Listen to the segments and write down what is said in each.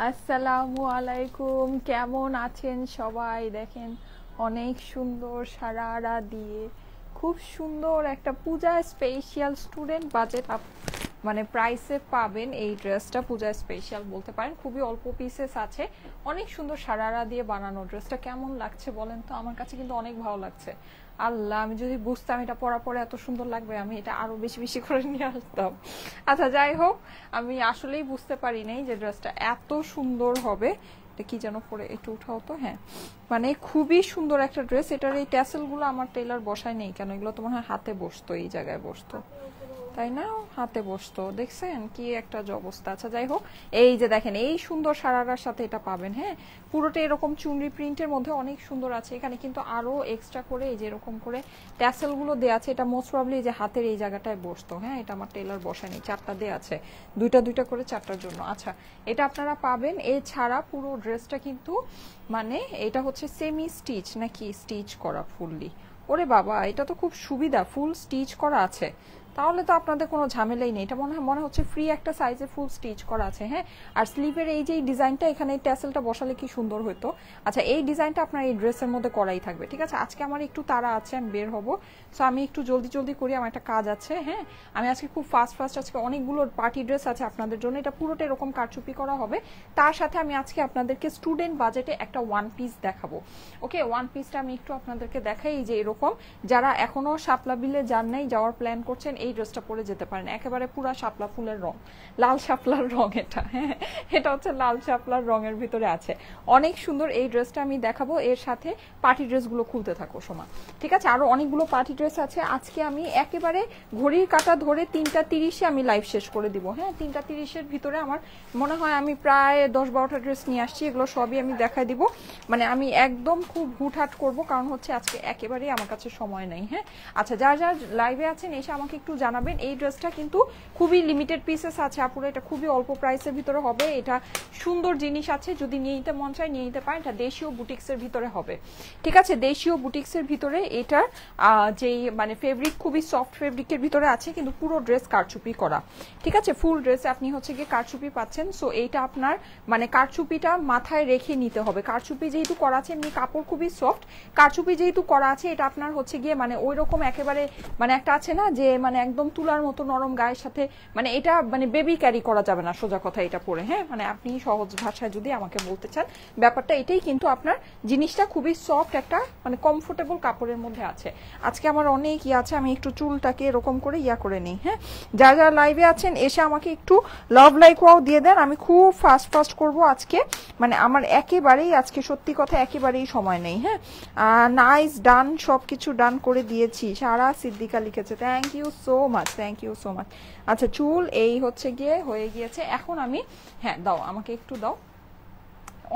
আসসালামু আলাইকুম, কেমন আছেন সবাই? দেখেন অনেক সুন্দর সারারা দিয়ে খুব সুন্দর একটা পূজা স্পেশাল স্টুডেন্ট বাজেট মানে প্রাইসে পাবেন এই ড্রেসটা। পূজা স্পেশাল বলতে পারেন, খুবই অল্প পিসেস আছে, অনেক সুন্দর সারারা দিয়ে বানানো। ড্রেসটা কেমন লাগছে বলেন তো? আমার কাছে কিন্তু অনেক ভালো লাগছে। আল্লাহ, আমি যদি বুঝতাম এটা পরা পরে এত সুন্দর লাগবে, আমি এটা আরো বেশি বেশি করে নিয়ে আসতাম। আচ্ছা, যাই হোক, আমি আসলেই বুঝতে পারি নাই যে ড্রেসটা এত সুন্দর হবে। এটা কি যেন পরে একটু উঠাও তো। হ্যাঁ, মানে খুবই সুন্দর একটা ড্রেস। এটার এই ট্যাসেল গুলো আমার টেলার বসায় নেই কেন, এগুলো তো মনে হয় হাতে বসতো, এই জায়গায় বসতো, তাই না? হাতে বসতো, দেখছেন কি একটা অবস্থা। আচ্ছা, যাই হোক, এই যে দেখেন এই সুন্দর সারারার সাথে এটা পাবেন। হ্যাঁ, পুরোটা এরকম চুনরি প্রিন্টের মধ্যে অনেক সুন্দর আছে। এখানে কিন্তু আরো এক্সট্রা করে এই যে এরকম করে ট্যাসেল গুলো দেওয়া আছে। এটা মোস্ট প্রবলি যে হাতের এই জায়গাটায় বসতো। হ্যাঁ, এটা আমার টেলার বসায় নেই, চারটা দেওয়া আছে, দুইটা দুইটা করে চারটার জন্য। আচ্ছা, এটা আপনারা পাবেন। এছাড়া পুরো ড্রেসটা কিন্তু মানে এটা হচ্ছে সেমি স্টিচ নাকি স্টিচ করা ফুললি? ওরে বাবা, এটা তো খুব সুবিধা, ফুল স্টিচ করা আছে, তাহলে তো আপনাদের কোনো ঝামেলাই নেই। এটা মনে হচ্ছে ফ্রি একটা সাইজে ফুল স্টিচ করা আছে। হ্যাঁ, আর স্লিভের এই যে ডিজাইনটা, এখানে ট্যাসেলটা বসালে কি সুন্দর হতো। আচ্ছা, এই ডিজাইনটা আপনার এই ড্রেসের মধ্যে করাই থাকবে। ঠিক আছে, আজকে আমার একটু তাড়া আছে, আমি বের হব, সো আমি একটু জলদি জলদি করি, আমার একটা কাজ আছে। হ্যাঁ, আমি আজকে খুব ফাস্ট আজকে অনেকগুলো পার্টি ড্রেস আছে আপনাদের জন্য। এটা পুরোটা এরকম কারচুপি করা হবে। তার সাথে আমি আজকে আপনাদেরকে স্টুডেন্ট বাজেটে একটা ওয়ান পিস দেখাবো। ওকে, ওয়ান পিসটা আমি একটু আপনাদেরকে দেখাই। যে এরকম যারা এখনো শাপলা বিলে যান নাই, যাওয়ার প্ল্যান করছেন, এই ড্রেসটা পরে যেতে পারেন। একেবারে পুরা শাপলা ফুলের রং, লাল শাপলার রং এটা। হ্যাঁ, এটা হচ্ছে লাল শাপলার রঙের ভিতরে আছে, অনেক সুন্দর এই ড্রেসটা আমি দেখাবো। এর সাথে পার্টি ড্রেসগুলো খুলতে থাকো সময়। ঠিক আছে, আরো অনেকগুলো পার্টি ড্রেস আছে। আজকে আমি একেবারে ঘড়ির কাঁটা ধরে 3টা 30-এ আমি লাইভ শেষ করে দিব। হ্যাঁ, 3টা 30-এর ভিতরে আমার মনে হয় আমি প্রায় 10-12টা ড্রেস নিয়ে আসছি। এগুলো সবই আমি দেখাই দিব। মানে আমি একদম খুব হুটহাট করব, কারণ হচ্ছে আজকে একেবারেই আমার কাছে সময় নেই। হ্যাঁ, আচ্ছা, যারা যারা লাইভে আছেন এসে আমাকে একটু জানাবেন। এই ড্রেসটা কিন্তু খুবই লিমিটেড পিসেস আছে আপুরা, এটা খুবই অল্প প্রাইসের ভিতরে হবে। এটা সুন্দর জিনিস আছে, যদি নিয়ে নিতে মন চায় নিয়ে নিতে পারেন। এটা দেশীয় বুটিক্সের ভিতরে হবে। ঠিক আছে, দেশীয় বুটিক্সের ভিতরে এটার যেই মানে ফেব্রিক খুবই সফট ফেব্রিকের ভিতরে আছে, কিন্তু পুরো ড্রেস কারচুপি করা। ঠিক আছে, ফুল ড্রেসে আপনি হচ্ছে গিয়ে কারচুপি পাচ্ছেন। সো এইটা আপনার মানে কারচুপিটা মাথায় রেখে নিতে হবে। কারচুপি যেহেতু করা আছে, এমনি কাপড় খুবই সফট, কারচুপি যেহেতু করা আছে, এটা আপনার হচ্ছে গিয়ে মানে ওই রকম একেবারে মানে একটা আছে না যে মানে একদম তুলার মতো নরম গায়ের সাথে, মানে এটা মানে বেবি ক্যারি করা যাবে না, সোজা কথা এটা পরে। হ্যাঁ, মানে আপনি সহজ ভাষায় যদি আমাকে বলতে চান ব্যাপারটা এটাই, কিন্তু আপনার জিনিসটা খুবই সফট একটা মানে কমফোর্টেবল কাপড়ের মধ্যে আছে। আজকে আমার অনেক আছে, আমি একটু চুলটাকে এরকম করে করে নিই। হ্যাঁ, যারা যারা লাইভে আছেন এসে আমাকে একটু লাভ লাইক ওয়াও দিয়ে দেন। আমি খুব ফাস্ট করব আজকে, মানে আমার একেবারেই আজকে সত্যি কথা একেবারেই সময় নেই। হ্যাঁ, নাইস, ডান, সবকিছু ডান করে দিয়েছি। সারা সিদ্দিকা লিখেছে, thank you so much, thank you so much. আচ্ছা, চুল এই হচ্ছে গিয়ে হয়ে গিয়েছে। এখন আমি হ্যাঁ দাও, আমাকে একটু দাও।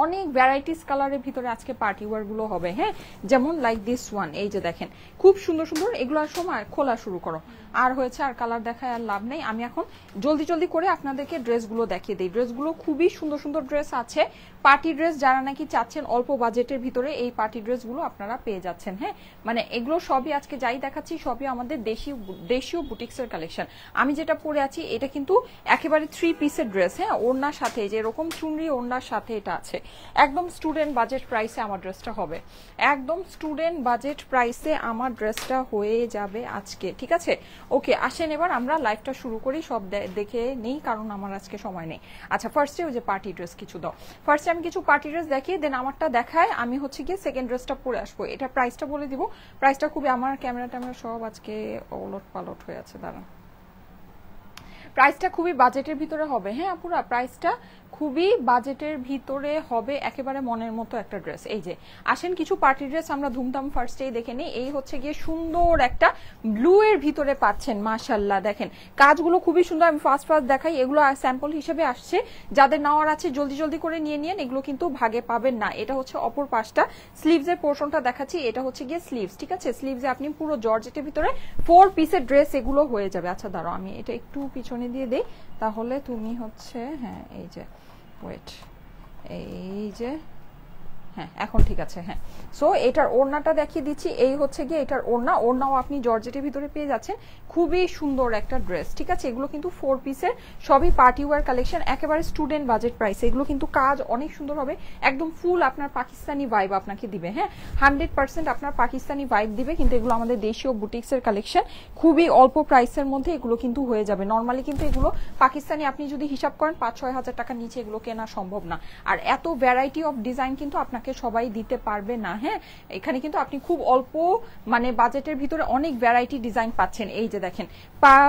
অনেক ভ্যারাইটিস কালারের ভিতরে আজকে পার্টি ওয়ার গুলো হবে। হ্যাঁ, যেমন লাইক দিস ওয়ান, এই যে দেখেন খুব সুন্দর সুন্দর। এগুলোর সময় খোলা শুরু করো। আর হয়েছে, আর কালার দেখায় আর লাভ নেই। আমি এখন জলদি জলদি করে আপনাদেরকে ড্রেসগুলো দেখিয়ে দিই। ড্রেসগুলো খুবই সুন্দর সুন্দর ড্রেস আছে, পার্টি ড্রেস। যারা নাকি চাচ্ছেন অল্প বাজেটের ভিতরে, এই পার্টি ড্রেসগুলো আপনারা পেয়ে যাচ্ছেন। হ্যাঁ, মানে এগুলো সবই আজকে যাই দেখাচ্ছি সবই আমাদের দেশীয় বুটিক্সের কালেকশন। আমি যেটা পরে আছি এটা কিন্তু একেবারে 3 পিসের ড্রেস। হ্যাঁ, ওড়নার সাথে যে এরকম চুনরি ওড়নার সাথে এটা আছে। একদম স্টুডেন্ট বাজেট প্রাইসে আমার ড্রেসটা হবে, একদম স্টুডেন্ট বাজেট প্রাইসে আমার ড্রেসটা হয়ে যাবে আজকে। ঠিক আছে, ওকে, আসেন এবার আমরা লাইভটা শুরু করি। সব দেখে নেই, কারণ আমার আজকে সময় নেই। আচ্ছা, ফার্স্টে ওই যে পার্টি ড্রেস কিছু দাও। ফার্স্টে আমি কিছু পার্টি ড্রেস দেখিয়ে দেন আমারটা দেখায়, আমি হচ্ছে গিয়ে সেকেন্ড ড্রেসটা পরে আসবো। এটা প্রাইসটা বলে দিব। প্রাইসটা খুবই, আমার ক্যামেরা ট্যামেরা সব আজকে ওলট পালট হয়ে আছে, দাঁড়ান। প্রাইসটা খুবই বাজেটের ভিতরে হবে। হ্যাঁ আপুরা, প্রাইসটা খুবই বাজেটের ভিতরে হবে, একেবারে মনের মতো একটা ড্রেস। এই যে আসেন কিছু পার্টি ড্রেস আমরা ধুমধাম ফার্স্টেই দেখে নিই। এই হচ্ছে গিয়ে সুন্দর একটা ব্লু এর ভিতরে পাচ্ছেন, মাশাআল্লাহ দেখেন কাজগুলো খুবই সুন্দর। আমি ফার্স্ট দেখাই, এগুলো স্যাম্পল হিসেবে আসছে, যাদের নেওয়ার আছে জলদি জলদি করে নিয়ে নিন, এগুলো কিন্তু ভাগে পাবেন না। এটা হচ্ছে অপর পাশটা, স্লিভসের পোর্শনটা দেখাচ্ছি, এটা হচ্ছে গিয়ে স্লিভস। ঠিক আছে, স্লিভসে আপনি পুরো জর্জেটের ভিতরে 4 পিসের ড্রেস এগুলো হয়ে যাবে। আচ্ছা দাঁড়াও, আমি এটা একটু পিছনে দিয়ে দেই, তাহলে তুমি হচ্ছে হ্যাঁ এই যে ওয়েট, এই যে হ্যাঁ এখন ঠিক আছে। হ্যাঁ, সো এটার ওড়নাটা দেখিয়ে দিচ্ছি, এই হচ্ছে গিয়ে এটার ওড়নাও আপনি জর্জেটের ভিতরে পেয়ে যাচ্ছেন। খুবই সুন্দর একটা ড্রেস, ঠিক আছে। এগুলো কিন্তু 4 পিসের, সবই পার্টি ওয়্যার কালেকশন, একেবারে স্টুডেন্ট বাজেট প্রাইস। এগুলো কিন্তু কাজ অনেক সুন্দর হবে, একদম ফুল আপনার পাকিস্তানি ভাইব আপনাকে দিবে। হ্যাঁ, 100% আপনার পাকিস্তানি ভাইব দিবে। কিন্তু এগুলো আমাদের দেশীয় বুটিক্সের কালেকশন, খুবই অল্প প্রাইসের মধ্যে এগুলো কিন্তু হয়ে যাবে। নর্মালি কিন্তু এগুলো পাকিস্তানি আপনি যদি হিসাব করেন 5-6 হাজার টাকার নিচে এগুলো কেনা সম্ভব না। আর এত ভ্যারাইটি অফ ডিজাইন কিন্তু আপনাকে সবাই দিতে পারবে না। হ্যাঁ, এখানে কিন্তু আপনি খুব অল্প মানে বাজেটের ভিতরে অনেক ভ্যারাইটি ডিজাইন পাচ্ছেন। এই যে দেখেন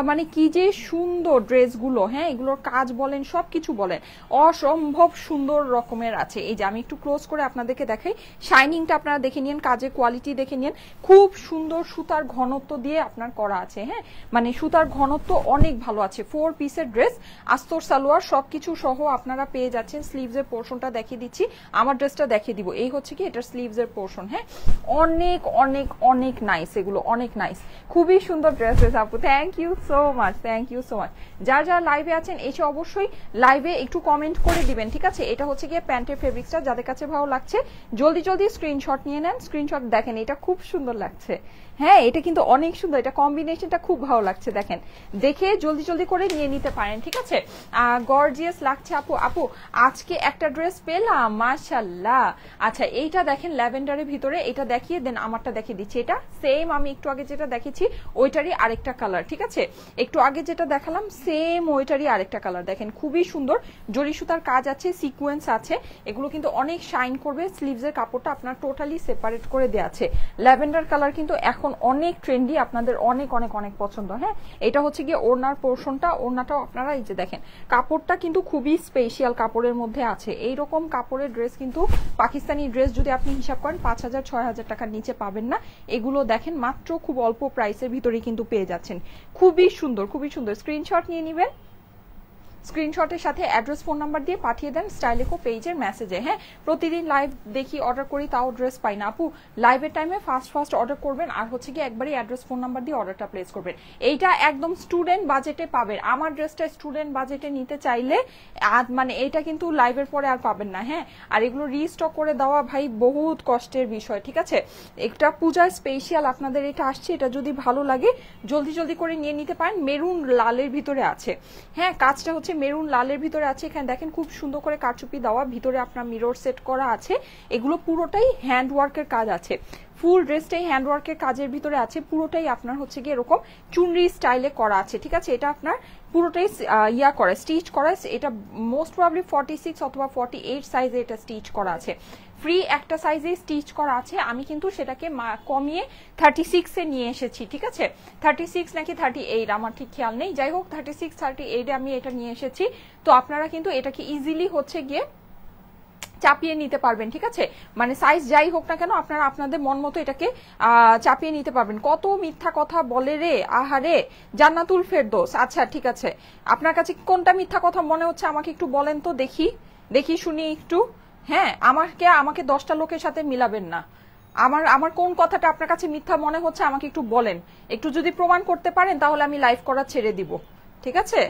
মানে কি যে সুন্দর ড্রেসগুলো। হ্যাঁ, এগুলোর কাজ বলেন, সবকিছু বলেন, অসম্ভব সুন্দর রকমের আছে। এই যে আমি একটু ক্লোজ করে আপনাদেরকে দেখাই, শাইনিংটা আপনারা দেখে নিন, কাজের কোয়ালিটি দেখে নিন, খুব সুন্দর সুতার ঘনত্ব দিয়ে আপনার করা আছে। হ্যাঁ, মানে সুতার ঘনত্ব অনেক ভালো আছে। 4 পিসের ড্রেস, আস্তর সালোয়ার সবকিছু সহ আপনারা পেয়ে যাচ্ছেন। স্লিভসের পোর্শনটা দেখিয়ে দিচ্ছি, আমার ড্রেসটা দেখিয়ে দিব। এই হচ্ছে কি এটার স্লিভসের পোর্শন। হ্যাঁ, অনেক অনেক অনেক নাইস, এগুলো অনেক নাইস, খুবই সুন্দর ড্রেসেস আপু। Thank you so much, thank you so much. যারা লাইভে আছেন এসে অবশ্যই লাইভে একটু কমেন্ট করে দিবেন, ঠিক আছে। এটা হচ্ছে গিয়ে প্যান্টের ফেব্রিক্সটা, যাদের কাছে ভালো লাগছে জলদি জলদি স্ক্রিনশট নিয়ে নেন। স্ক্রিনশট দেখেন, এটা খুব সুন্দর লাগছে। হ্যাঁ, এটা কিন্তু অনেক সুন্দর, এটা কম্বিনেশনটা খুব ভালো লাগছে। দেখেন, দেখে জলদি জলদি করে নিয়ে নিতে পারেন, ঠিক আছে। গর্জিয়াস লাগছে আপু। আপু আজকে একটা ড্রেস পেলাম, মাশাআল্লাহ। আচ্ছা, এইটা দেখেন ল্যাভেন্ডারের ভিতরে, এটা দেখিয়ে দেন, আমারটা দেখিয়ে দিচ্ছি। এটা সেম আমি একটু আগে যেটা দেখেছি ওইটারই আরেকটা কালার, ঠিক আছে। একটু আগে যেটা দেখালাম সেম ওইটারই আরেকটা কালার। দেখেন খুবই সুন্দর, জরি সুতার কাজ আছে, সিকোয়েন্স আছে, এগুলো কিন্তু অনেক শাইন করবে। স্লিভসের কাপড়টা আপনার টোটালি সেপারেট করে দেওয়া আছে। ল্যাভেন্ডার কালার কিন্তু এখন অনেক ট্রেন্ডি, আপনাদের অনেক অনেক অনেক পছন্দ। হ্যাঁ, এটা হচ্ছে গিয়ে ওড়নার পোর্শনটা, ওড়নাটাও আপনারা এই যে দেখেন, কাপড়টা কিন্তু খুবই স্পেশাল কাপড়ের মধ্যে আছে। এইরকম কাপড়ের ড্রেস কিন্তু পাকিস্তানি ড্রেস যদি আপনি হিসাব করেন 5,000-6,000 টাকার নিচে পাবেন না। এগুলো দেখেন মাত্র খুব অল্প প্রাইসের ভিতরে কিন্তু পেয়ে যাচ্ছেন। খুবই সুন্দর, খুবই সুন্দর। স্ক্রিনশট নিয়ে নেবেন, স্ক্রিনশটের সাথে অ্যাড্রেস ফোন নাম্বার দিয়ে পাঠিয়ে দেন স্টাইলেকো পেজের মেসেজে। হ্যাঁ, প্রতিদিন লাইভ দেখি, অর্ডার করি, তাও ড্রেস পাই না আপু। লাইভের টাইমে ফার্স্ট অর্ডার করবেন, আর হচ্ছে কি একবারই অ্যাড্রেস ফোন নাম্বার দিয়ে অর্ডারটা প্লেস করবেন। এইটা একদম স্টুডেন্ট বাজেটে পাবেন। আমার ড্রেসটা স্টুডেন্ট বাজেটে নিতে চাইলে মানে এটা কিন্তু লাইভের পরে আর পাবেন না। হ্যাঁ, আর এগুলো রিস্টক করে দেওয়া ভাই বহুত কষ্টের বিষয়, ঠিক আছে। একটা পূজার স্পেশাল আপনাদের এটা আসছে, এটা যদি ভালো লাগে জলদি জলদি করে নিয়ে নিতে পারেন। মেরুন লালের ভিতরে আছে। হ্যাঁ, কাজটা হচ্ছে মেরুন লালের ভিতরে আছে। এখানে দেখেন খুব সুন্দর করে কারচুপি দেওয়া, ভিতরে আপনার মিরর সেট করা আছে। এগুলো পুরোটাই হ্যান্ড ওয়ার্কের কাজ আছে, ফুল ড্রেসটাই হ্যান্ড ওয়ার্কের কাজের ভিতরে আছে। পুরোটাই আপনার হচ্ছে গিয়ে এরকম চুনরি স্টাইলে করা আছে, ঠিক আছে। এটা আপনার পুরোটাই ইয়া করা, স্টিচ করা। এটা মোস্ট প্রবাবলি 46 অথবা 48 সাইজে এটা স্টিচ করা আছে। ফ্রি একটা সাইজে স্টিচ করা আছে। আমি কিন্তু সেটাকে কমিয়ে 36-এ নিয়ে এসেছি, ঠিক আছে। 36 নাকি 38 আমার ঠিক খেয়াল নেই, যাই হোক 36-38-এ আমি এটা নিয়ে এসেছি। তো আপনারা কিন্তু এটাকে ইজিলি হচ্ছে গিয়ে চাপিয়ে নিতে পারবেন, ঠিক আছে। মানে সাইজ যাই হোক না কেন আপনারা আপনাদের মন মতো এটাকে চাপিয়ে নিতে পারবেন। কত মিথ্যা কথা বলে রে, আহারে জান্নাতুল ফেরদৌস। আচ্ছা ঠিক আছে, আপনার কাছে কোনটা মিথ্যা কথা মনে হচ্ছে আমাকে একটু বলেন তো, দেখি শুনি একটু। হ্যাঁ, আমাকে 10টা লোকের সাথে মিলাবেন না। আমার কোন কথাটা আপনার কাছে মিথ্যা মনে হচ্ছে আমাকে একটু বলেন। একটু যদি প্রমাণ করতে পারেন তাহলে আমি লাইভ করা ছেড়ে দিব, ঠিক আছে।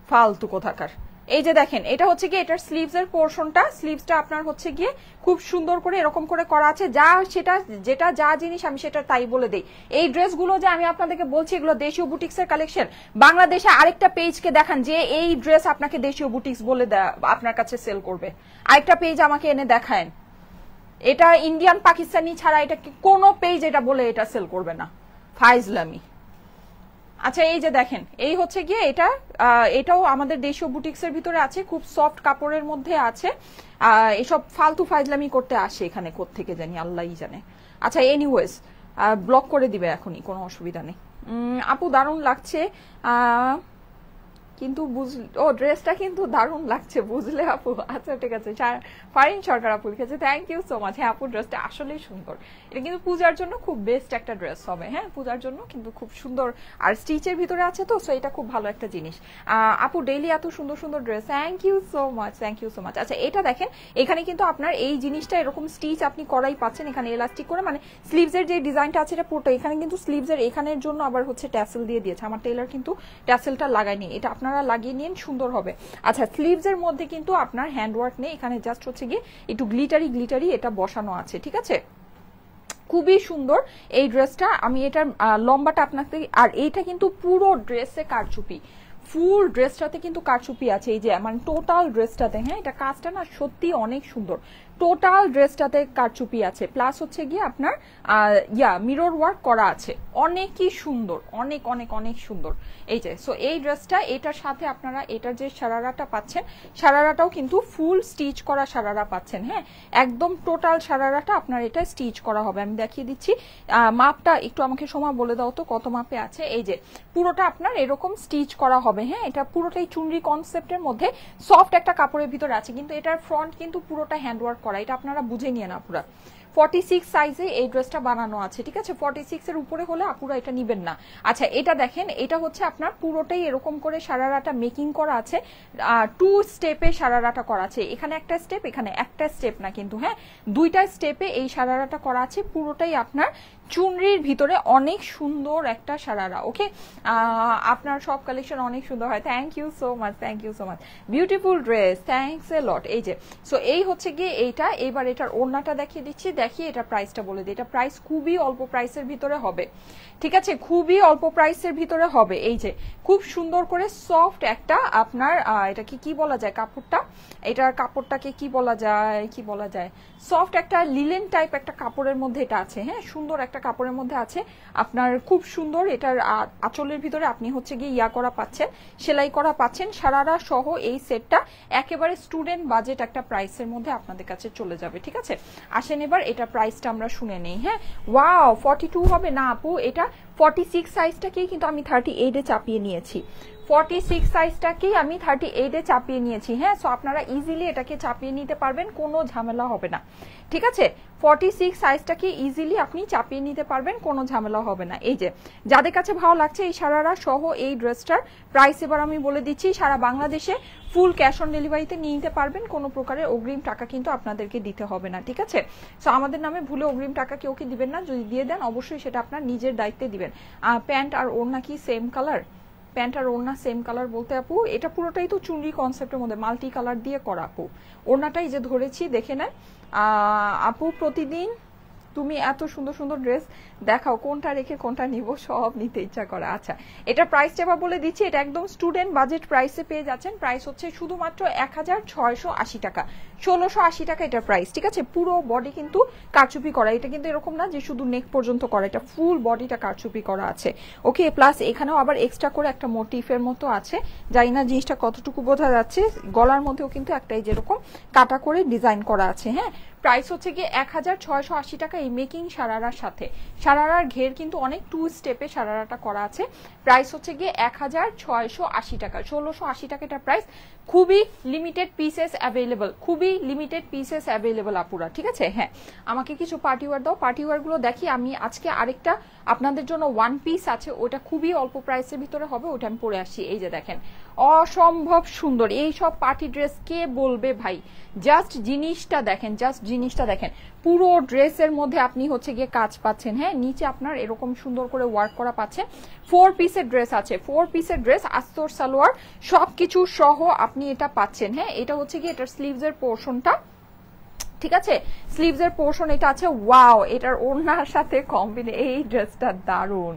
ফালতু কোথাকার। এই যে দেখেন, এটা হচ্ছে গিয়ে এটার স্লিভসের পোর্শনটা। স্লিভসটা আপনার হচ্ছে গিয়ে খুব সুন্দর করে এরকম করে করা আছে। যেটা যা জিনিস আমি সেটা তাই বলে দেই। এই ড্রেসগুলো যে আমি আপনাদেরকে বলছি এগুলো দেশীয় বুটিক্সের কালেকশন। বাংলাদেশে আরেকটা পেজকে দেখান যে এই ড্রেস আপনাকে দেশীয় বুটিক্স বলে আপনার কাছে সেল করবে। আরেকটা পেজ আমাকে এনে দেখায়েন। এটা ইন্ডিয়ান পাকিস্তানি ছাড়া এটা কোনো পেজ এটা বলে এটা সেল করবে না, ফাইজলামি। আচ্ছা, এই যে দেখেন, এই হচ্ছে গিয়ে এটাও আমাদের দেশীয় বুটিক্সের ভিতরে আছে, খুব সফট কাপড়ের মধ্যে আছে। এসব ফালতু ফাইজলামি করতে আসে এখানে কোত্থেকে জানি, আল্লাহই জানে। আচ্ছা এনিওয়েজ, ব্লক করে দিবে এখনই, কোনো অসুবিধা নেই। আপু দারুণ লাগছে, কিন্তু ড্রেসটা কিন্তু দারুণ লাগছে বুঝলে আপু। আচ্ছা ঠিক আছে, ফারিন সরকার আপু লিখেছে, থ্যাংক ইউ সো মাচ। হ্যাঁ আপু, ড্রেসটা আসলেই সুন্দর। এটা কিন্তু পূজার জন্য খুব বেস্ট একটা ড্রেস হবে। হ্যাঁ, পূজার জন্য কিন্তু খুব সুন্দর, আর স্টিচের ভিতরে আছে তো, সো এটা খুব ভালো একটা জিনিস। আপু ডেইলি এত সুন্দর সুন্দর dress, thank you so much, thank you so much. আচ্ছা এটা দেখেন, এখানে কিন্তু আপনার এই জিনিসটা এরকম স্টিচ আপনি করাই পাচ্ছেন এখানে এলাস্টিক করে, মানে স্লিভসের যে ডিজাইনটা আছে এটা পুরোটা। এখানে কিন্তু স্লিভসের এখানের জন্য আবার হচ্ছে ট্যাসেল দিয়ে দিয়েছে। আমার টেলার কিন্তু ট্যাসেলটা লাগায়নি, এটা আপনার আপনারা লাগিয়ে নিন, সুন্দর হবে। আচ্ছা, স্লিভসের মধ্যে কিন্তু আপনার হ্যান্ডওয়ার্ক নেই, এখানে জাস্ট হচ্ছে গিয়ে একটু গ্লিটারি এটা বসানো আছে, ঠিক আছে? খুবই সুন্দর এই ড্রেসটা। আমি এটার লম্বাটা আপনাকে, আর এইটা কিন্তু পুরো ড্রেসে কারচুপি, ফুল ড্রেসটাতে কিন্তু কারচুপি আছে, এই যে মানে টোটাল ড্রেসটাতে। হ্যাঁ, এটা কাজটা না সত্যি অনেক সুন্দর, টোটাল ড্রেসটাতে কারচুপি আছে, প্লাস হচ্ছে গিয়ে আপনার মিরর ওয়ার্ক করা আছে, অনেকই সুন্দর, অনেক অনেক অনেক সুন্দর। এই যে সো এই ড্রেসটা, এটার সাথে আপনারা এটার যে সারারাটা পাচ্ছেন, সারারাটাও কিন্তু ফুল স্টিচ করা সারারা পাচ্ছেন। হ্যাঁ, একদম টোটাল সারারাটা আপনার এটা স্টিচ করা হবে। আমি দেখিয়ে দিচ্ছি, মাপটা একটু আমাকে সময় বলে দাও তো কত মাপে আছে। এই যে পুরোটা আপনার এরকম স্টিচ করা হবে। হ্যাঁ, এটা পুরোটাই চুনরি কনসেপ্টের মধ্যে সফট একটা কাপড়ের ভিতরে আছে, কিন্তু এটার ফ্রন্ট কিন্তু পুরোটা হ্যান্ডওয়ার্ক করা, এটা আপনারা বুঝে নিয়ে না। পুরা 46 সাইজে এই ড্রেসটা বানানো আছে, ঠিক আছে? 46 এর উপরে হলে আপুরা এটা নিবেন না। আচ্ছা, এটা দেখেন, এটা হচ্ছে আপনার পুরোটাই এরকম করে সারারাটা মেকিং করা আছে, 2 স্টেপে সারারাটা করা আছে, এখানে একটা স্টেপ, এখানে একটা স্টেপ না কিন্তু, হ্যাঁ, 2টা স্টেপে এই সারারাটা করা আছে, পুরোটাই আপনার চুনরির ভিতরে, অনেক সুন্দর একটা সারারা। ওকে, আপনার সব কালেকশন অনেক সুন্দর হয়। Thank you so much, thank you so much, beautiful dress, thanks a lot. এই যে সো এই হচ্ছে গিয়ে এইটা। এবার এটার ওড়নাটা দেখিয়ে দিচ্ছি, দেখিয়ে এটা প্রাইসটা বলে দিই। এটা প্রাইস খুবই অল্প প্রাইসের ভিতরে হবে, ঠিক আছে? খুবই অল্প প্রাইসের ভিতরে হবে। এই যে খুব সুন্দর করে সফট একটা আপনার এটাকে কি বলা যায়, কাপড়টা, এটার কাপড়টাকে কি বলা যায়, কি বলা যায়, সফট একটা লিলেন টাইপ একটা কাপড়ের মধ্যে এটা আছে। হ্যাঁ, সুন্দর একটা কাপড়ের মধ্যে আছে আপনার, খুব সুন্দর। এটার আঁচলের ভিতরে আপনি হচ্ছে গিয়ে ইয়া করা পাচ্ছেন, সেলাই করা পাচ্ছেন, সারারা সহ এই সেটটা একেবারে স্টুডেন্ট বাজেট একটা প্রাইসের মধ্যে আপনাদের কাছে চলে যাবে, ঠিক আছে? আসেন এবার এটা প্রাইসটা আমরা শুনে নেই। হ্যাঁ, ওয়াও, 42 হবে না আপু, এটা 46 সাইজটাকেই কিন্তু আমি 38-এ চাপিয়ে নিয়েছি, 46 সাইজটাকেই আমি 38-এ চাপিয়ে নিয়েছি। হ্যাঁ, সো আপনারা ইজিলি এটাকে চাপিয়ে নিতে পারবেন, কোনো ঝামেলা হবে না, ঠিক আছে? 46 সাইজটাকে ইজিলি আপনি চাপিয়ে নিতে পারবেন, কোনো ঝামেলা হবে না। এই যে যাদের কাছে ভালো লাগছে এই সারারা সহ এই ড্রেসটার প্রাইস এবার আমি বলে দিচ্ছি, সারা বাংলাদেশে ফুল ক্যাশ অন ডেলিভারিতে নিয়ে নিতে পারবেন, কোনো প্রকারের অগ্রিম টাকা কিন্তু আপনাদেরকে দিতে হবে না, ঠিক আছে? সো আমাদের নামে ভুলে অগ্রিম টাকা কেউ কি দিবেন না, যদি দিয়ে দেন অবশ্যই সেটা আপনার নিজের দায়িত্বে দিবেন। প্যান্ট আর ওড়না কি সেম কালার? প্যান্ট আর ওড়না সেম কালার বলতে আপু এটা পুরোটাই তো চুনরি কনসেপ্টের মধ্যে মাল্টি কালার দিয়ে করা আপু। ওড়নাটাই যে ধরেছি দেখে নেন আপু, প্রতিদিন তুমি এত সুন্দর সুন্দর ড্রেস দেখাও, কোনটা রেখে কোনটা নিব, সব নিতে ইচ্ছা করে। আচ্ছা, এটা প্রাইসটা এবার বলে দিচ্ছি, এটা একদম স্টুডেন্ট বাজেট প্রাইসে পেয়ে যাচ্ছেন। প্রাইস হচ্ছে শুধুমাত্র 1680 টাকা, 1680 টাকা এটার প্রাইস, ঠিক আছে? পুরো বডি কিন্তু কারচুপি করা, এটা কিন্তু এরকম না যে শুধু নেক পর্যন্ত করা, এটা ফুল বডিটা কারচুপি করা আছে। ওকে, প্লাস এখানেও আবার এক্সট্রা করে একটা মোটিফের মতো আছে, জানি না জিনিসটা কতটুকু বোঝা যাচ্ছে, গলার মধ্যেও কিন্তু একটাই যেরকম কাটা করে ডিজাইন করা আছে। হ্যাঁ, প্রাইস হচ্ছে গিয়ে 1680 টাকা এই মেকিং সারারার সাথে। সারারার ঘের কিন্তু অনেক 2 স্টেপে সারারাটা করা আছে। প্রাইস হচ্ছে গিয়ে 1680 টাকা, 1680 টাকা এটা প্রাইস। খুবই লিমিটেড পিসেস অ্যাভেলেবল, খুবই লিমিটেড পিসেস অ্যাভেলেবল আপুরা, ঠিক আছে? হ্যাঁ, আমাকে কিছু পার্টি ওয়ার দাও, পার্টি ওয়ার গুলো দেখি আমি। আজকে আরেকটা আপনাদের জন্য ওয়ান পিস আছে, ওটা খুবই অল্প প্রাইসের ভিতরে হবে, ওটা আমি পরে আসি। এই যে দেখেন, অসম্ভব সুন্দর এই সব পার্টি ড্রেস, কে বলবে ভাই? জাস্ট জিনিসটা দেখেন, জাস্ট জিনিসটা দেখেন, পুরো ড্রেসের মধ্যে আপনি হচ্ছে গিয়ে কাজ পাচ্ছেন। হ্যাঁ, নিচে আপনার এরকম সুন্দর করে ওয়ার্ক করা পাচ্ছেন। 4 পিসের ড্রেস আছে, 4 পিসের ড্রেস, আস্তর সালোয়ার সবকিছু সহ আপনি এটা পাচ্ছেন। হ্যাঁ, এটা হচ্ছে গিয়ে এটার স্লিভসের পোর্শনটা, ঠিক আছে? স্লিভসের পোর্শন এটা আছে। ওয়াও, এটার ওড়নার সাথে কম্বিনে এই ড্রেসটা দারুন,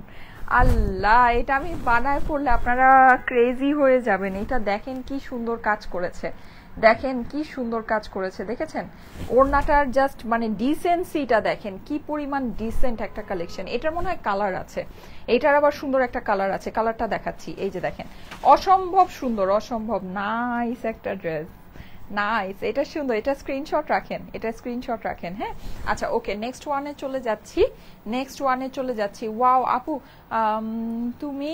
আল্লাহ, এটা আমি বানায় পড়লে আপনারা ক্রেজি হয়ে যাবেন। এটা দেখেন কি সুন্দর কাজ করেছে, দেখেন কি সুন্দর কাজ করেছে, দেখেছেন? ওড়নাটার জাস্ট মানে ডিসেন্সিটা দেখেন, কি পরিমাণ ডিসেন্ট একটা কালেকশন। এটার মনে হয় কালার আছে, এটার আবার সুন্দর একটা কালার আছে, কালারটা দেখাচ্ছি। এই যে দেখেন, অসম্ভব সুন্দর, অসম্ভব নাইস একটা ড্রেস, নাইস, এটা সুন্দর, এটা স্ক্রিনশট রাখেন, এটা স্ক্রিনশট রাখেন। হ্যাঁ, আচ্ছা ওকে, নেক্সট ওয়ানে চলে যাচ্ছি, নেক্সট ওয়ানে চলে যাচ্ছি। ওয়াও আপু, তুমি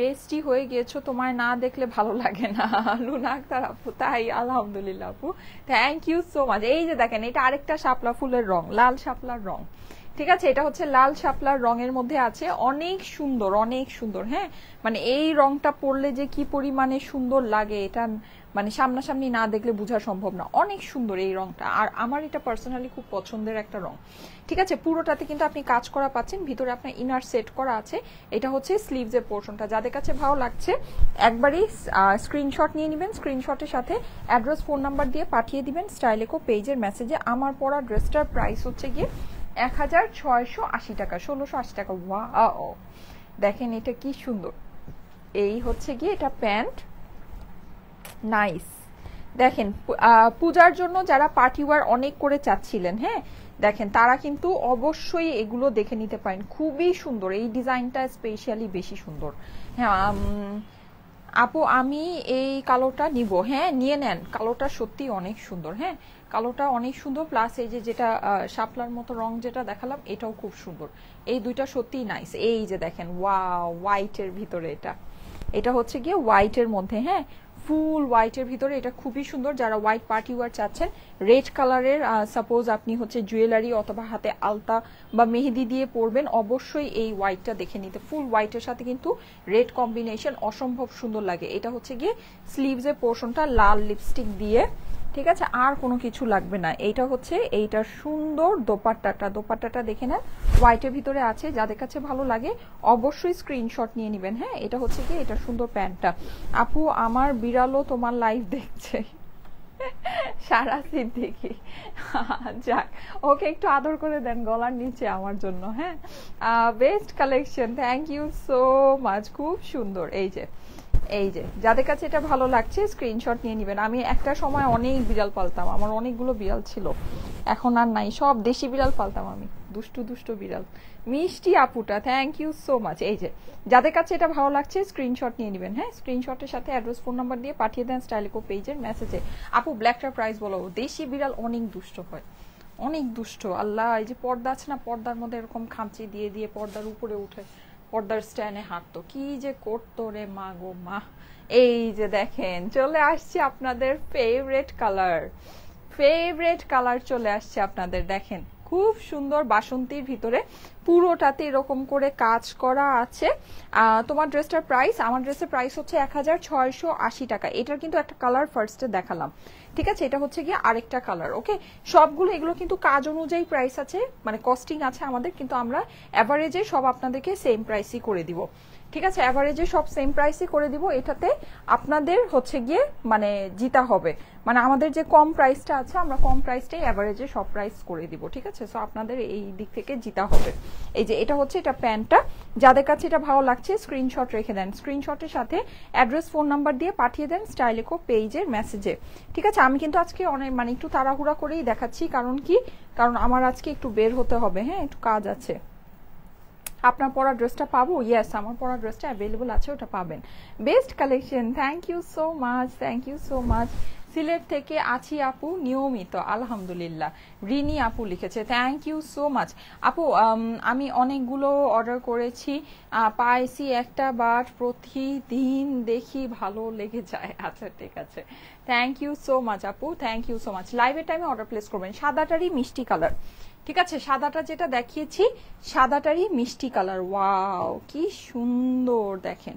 বেস্টি হয়ে গিয়েছো, তোমায় না দেখলে ভালো লাগে না। লুনা আক্তার আপু, তাই? আলহামদুলিল্লাহ আপু, থ্যাংক ইউ সো মাচ। এই যে দেখেন, এটা আরেকটা শাপলা ফুলের রং, লাল শাপলার রং, ঠিক আছে, এটা হচ্ছে লাল শাপলার রঙের মধ্যে আছে, অনেক সুন্দর অনেক সুন্দর। হ্যাঁ, মানে এই রংটা পরলে যে কি পরিমাণে সুন্দর লাগে এটা মানে সামনাসামনি না দেখলে বোঝা সম্ভব না, অনেক সুন্দর এই রংটা। আর আমার এটা পার্সোনালি খুব পছন্দের একটা রং। ঠিক আছে, পুরোটাতে কিন্তু আপনি কাজ করা পাচ্ছেন, ভিতরে আপনার ইনার সেট করা আছে। এটা হচ্ছে স্লিভসের পোর্শনটা। যাদের কাছে ভালো লাগছে একবারই স্ক্রিনশট নিয়ে নেবেন, স্ক্রিনশটের সাথে অ্যাড্রেস ফোন নাম্বার দিয়ে পাঠিয়ে দিবেন স্টাইলেকো পেজের মেসেজে। আমার পরা ড্রেসটার প্রাইস হচ্ছে গিয়ে 1680 টাকা, 1680 টাকা। ওয়াও, দেখেন এটা কি সুন্দর। এই হচ্ছে গিয়ে এটা প্যান্ট, নাইস। দেখেন পূজার জন্য যারা পার্টি ওয়্যার অনেক করে চাচ্ছিলেন, হ্যাঁ দেখেন তারা কিন্তু অবশ্যই এগুলো দেখে নিতে পারেন, খুবই সুন্দর। এই ডিজাইনটা স্পেশালি বেশি সুন্দর। হ্যাঁ আপু আমি এই কালোটা নিব। হ্যাঁ নিয়ে নেন, কালোটা সত্যি অনেক সুন্দর। হ্যাঁ কালোটা অনেক সুন্দর, প্লাস এই যে যেটা শাপলার মতো রং যেটা দেখালাম এটাও খুব সুন্দর। এই দুইটা সত্যিই নাইস। এই যে দেখেন ওয়াও, হোয়াইটের ভিতরে এটা, এটা হচ্ছে গিয়ে হোয়াইটের মধ্যে, হ্যাঁ ফুল হোয়াইটের ভিতরে, এটা খুবই সুন্দর। যারা হোয়াইট পার্টি ওয়্যার চাচ্ছেন, রেড কালারের সাপোজ আপনি হচ্ছে জুয়েলারি অথবা হাতে আলতা বা মেহেদি দিয়ে পরবেন, অবশ্যই এই হোয়াইটটা দেখে নিতে। ফুল হোয়াইটের সাথে কিন্তু রেড কম্বিনেশন অসম্ভব সুন্দর লাগে। এটা হচ্ছে গিয়ে স্লিভসের পোর্শনটা লাল লিপস্টিক দিয়ে, ঠিক আছে, আর কোনো কিছু লাগবে না। এইটা হচ্ছে এইটার সুন্দর দোপাট্টাটা, দোপাট্টাটা দেখে নেন, হোয়াইটের ভিতরে আছে। যাদের কাছে ভালো লাগে অবশ্যই স্ক্রিনশট নিয়ে নেবেন। হ্যাঁ এটা হচ্ছে কি এটা সুন্দর প্যান্টটা। আপু আমার বিড়ালও তোমার লাইভ দেখছে, সারা সিদ্দিকি। যাক, ওকে একটু আদর করে দেন গলার নিচে আমার জন্য। হ্যাঁ best collection, thank you so much, খুব সুন্দর। এই যে এই যে যাদের কাছে এটা ভালো লাগছে স্ক্রিনশট নিয়ে নেবেন। আমি একটা সময় অনেক বিড়াল পালতাম, আমার অনেকগুলো বিড়াল ছিল, এখন আর নাই, সব দেশি বিড়াল পালতাম আমি, দুষ্টু দুষ্টু বিড়াল। মিষ্টি আপুটা থ্যাংক ইউ সো মাচ। এই যে যাদের কাছে এটা ভালো লাগছে স্ক্রিনশট নিয়ে নেবেন। হ্যাঁ স্ক্রিনশটের সাথে অ্যাড্রেস ফোন নাম্বার দিয়ে পাঠিয়ে দেন স্টাইলিকো পেজের মেসেজে। আপু ব্ল্যাকটার প্রাইস বলো। দেশি বিড়াল অনেক দুষ্ট হয়, অনেক দুষ্ট। আল্লাহ, এই যে পর্দা আছে না, পর্দার মধ্যে এরকম খামচি দিয়ে দিয়ে পর্দার উপরে উঠে পর্দার স্ট্যান্ডে হাঁটতো, কি যে করতো রে মা গো মা। এই যে দেখেন চলে আসছে আপনাদের ফেভারিট কালার, ফেভারিট কালার চলে আসছে আপনাদের। দেখেন খুব সুন্দর বাসন্তীর ভিতরে, পুরোটাতে এরকম করে কাজ করা আছে। তোমার ড্রেসটার প্রাইস, আমার ড্রেসের প্রাইস হচ্ছে 1680 টাকা। এটার কিন্তু একটা কালার ফার্স্টে দেখালাম, ঠিক আছে, এটা হচ্ছে গিয়ে আরেকটা কালার। ওকে, সবগুলো এগুলো কিন্তু কাজ অনুযায়ী প্রাইস আছে, মানে কস্টিং আছে আমাদের, কিন্তু আমরা অ্যাভারেজে সব আপনাদেরকে সেম প্রাইসই করে দিব। ঠিক আছে, অ্যাভারেজে সব সেম প্রাইসই করে দিব। এটাতে আপনাদের হচ্ছে গিয়ে মানে জিতা হবে, মানে আমাদের যে কম প্রাইসটা আছে আমরা কম প্রাইসটাই অ্যাভারেজে সব প্রাইস করে দিব। ঠিক আছে, সো আপনাদের এই দিক থেকে জিতা হবে। এই যে এটা হচ্ছে এটা প্যান্টটা। যাদের কাছে এটা ভালো লাগছে স্ক্রিনশট রেখে দেন, স্ক্রিনশটের সাথে অ্যাড্রেস ফোন নাম্বার দিয়ে পাঠিয়ে দেন স্টাইলিকো পেজের মেসেজে। ঠিক আছে, আমি কিন্তু আজকে অনেক মানে একটু তাড়াহুড়া করেই দেখাচ্ছি, কারণ কি, কারণ আমার আজকে একটু বের হতে হবে। হ্যাঁ একটু কাজ আছে। আপনার পরা ড্রেসটা পাবো? ইয়েস, আমার পরা ড্রেসটা অ্যাভেলেবল আছে, ওটা পাবেন। Best collection, thank you so much, thank you so much. Sylhet থেকে আছি আপু নিয়মিত, আলহামদুলিল্লাহ। রিনি আপু লিখেছে, থ্যাংক ইউ সো মাচ। আপু আমি অনেকগুলো অর্ডার করেছি, পাইছি একটা, বাট প্রতিদিন দেখি ভালো লেগে যায়। আচ্ছা ঠিক আছে, থ্যাংক ইউ সো মাচ আপু, থ্যাংক ইউ সো মাচ। লাইভের টাইমে অর্ডার প্লেস করবেন। সাদাটারই মিষ্টি কালার, ঠিক আছে, সাদাটা যেটা দেখিয়েছি সাদাটারই মিষ্টি কালার। ওয়াও কি সুন্দর, দেখেন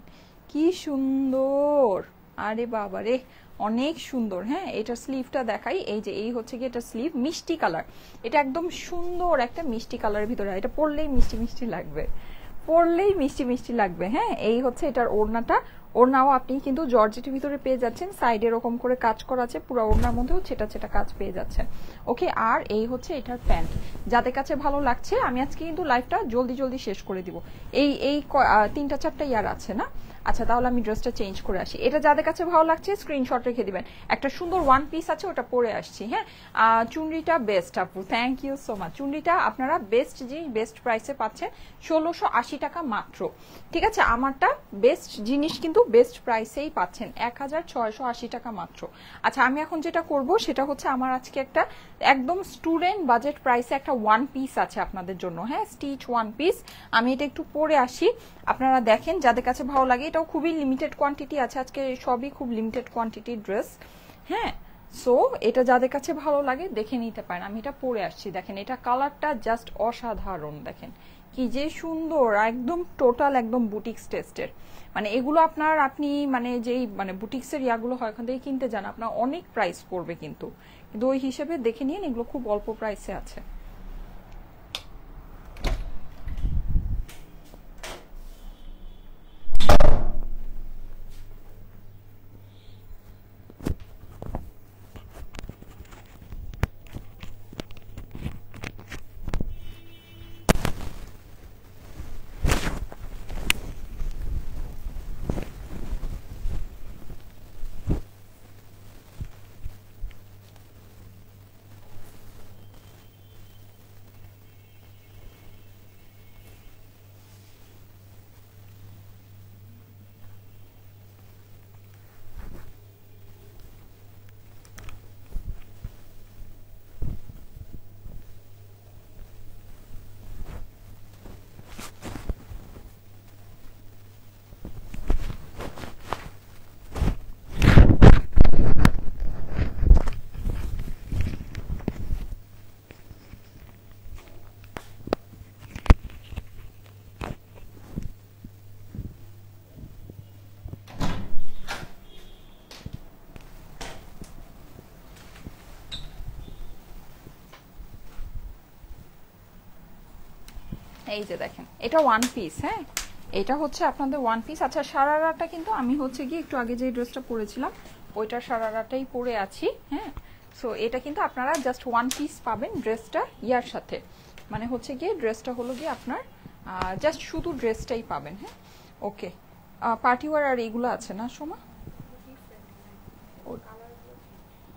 কি সুন্দর, আরে বাবা রে অনেক সুন্দর। হ্যাঁ এটা স্লিভটা দেখাই, এই যে এই হচ্ছে কি এটা স্লিভ, মিষ্টি কালার, এটা একদম সুন্দর একটা মিষ্টি কালারের ভিতরে, এটা পরলেই মিষ্টি মিষ্টি লাগবে, পরলেই মিষ্টি মিষ্টি লাগবে। হ্যাঁ এই হচ্ছে এটার ওড়নাটা, ওড়নাও আপনি কিন্তু জর্জেটের ভিতরে পেয়ে যাচ্ছেন, সাইডে এরকম করে কাজ করা আছে, পুরো ওড়নার মধ্যেও ছেটা ছেটা কাজ পেয়ে যাচ্ছেন। ওকে, আর এই হচ্ছে এটার প্যান্ট। যাদের কাছে ভালো লাগছে, আমি আজকে কিন্তু লাইভটা জলদি জলদি শেষ করে দিব। এই তিনটা চারটা ইয়ার আছে না, আচ্ছা তাহলে আমি ড্রেসটা চেঞ্জ করে আসি। এটা যাদের কাছে ভালো লাগছে স্ক্রিনশট রেখে দিবেন। একটা সুন্দর ওয়ান পিস আছে, ওটা পরে আসছি। হ্যাঁ চুনরিটা বেস্ট আপু, থ্যাংক ইউ সো মাচ। চুনরিটা আপনারা বেস্ট জিনিস বেস্ট প্রাইসে পাচ্ছেন, 1680 টাকা মাত্র। ঠিক আছে, আমারটা বেস্ট জিনিস কিন্তু বেস্ট প্রাইসেই পাচ্ছেন, 1680 টাকা মাত্র। আচ্ছা আমি এখন যেটা করব সেটা হচ্ছে, আমার আজকে একটা একদম স্টুডেন্ট বাজেট প্রাইসে একটা ওয়ান পিস আছে আপনাদের জন্য। হ্যাঁ স্টিচ ওয়ান পিস, আমি এটা একটু পরে আসি, আপনারা দেখেন যাদের কাছে ভালো লাগে। এটাও খুবই লিমিটেড কোয়ান্টিটি আছে আজকে, সবই খুব লিমিটেড কোয়ান্টিটির ড্রেস। হ্যাঁ সো এটা যাদের কাছে ভালো লাগে দেখে নিতে পারেন। আমি এটা পরে আসছি, দেখেন এটা কালারটা জাস্ট অসাধারণ, দেখেন কি যে সুন্দর, একদম টোটাল একদম বুটিক্স টেস্টের। মানে এগুলো আপনি মানে যেই মানে বুটিক্সের ইয়াগুলো হয় ওখান থেকে কিনতে যান, আপনার অনেক প্রাইস পড়বে, কিন্তু ওই হিসেবে দেখে নিন এগুলো খুব অল্প প্রাইসে আছে। এই যে দেখেন এটা ওয়ান পিস, হ্যাঁ এটা হচ্ছে আপনাদের ওয়ান পিস। আচ্ছা সারারাটা কিন্তু আমি হচ্ছে গিয়ে একটু আগে যে ড্রেসটা পরেছিলাম ওইটা সারারাটাই পরে আছি, হ্যাঁ। সো এটা কিন্তু আপনারা জাস্ট ওয়ান পিস পাবেন ড্রেসটা ইয়ার সাথে, মানে হচ্ছে গিয়ে ড্রেসটা হলো গিয়ে আপনার জাস্ট শুধু ড্রেসটাই পাবেন, হ্যাঁ। ওকে, পার্টি ওয়ার আর এগুলো আছে না সোমা?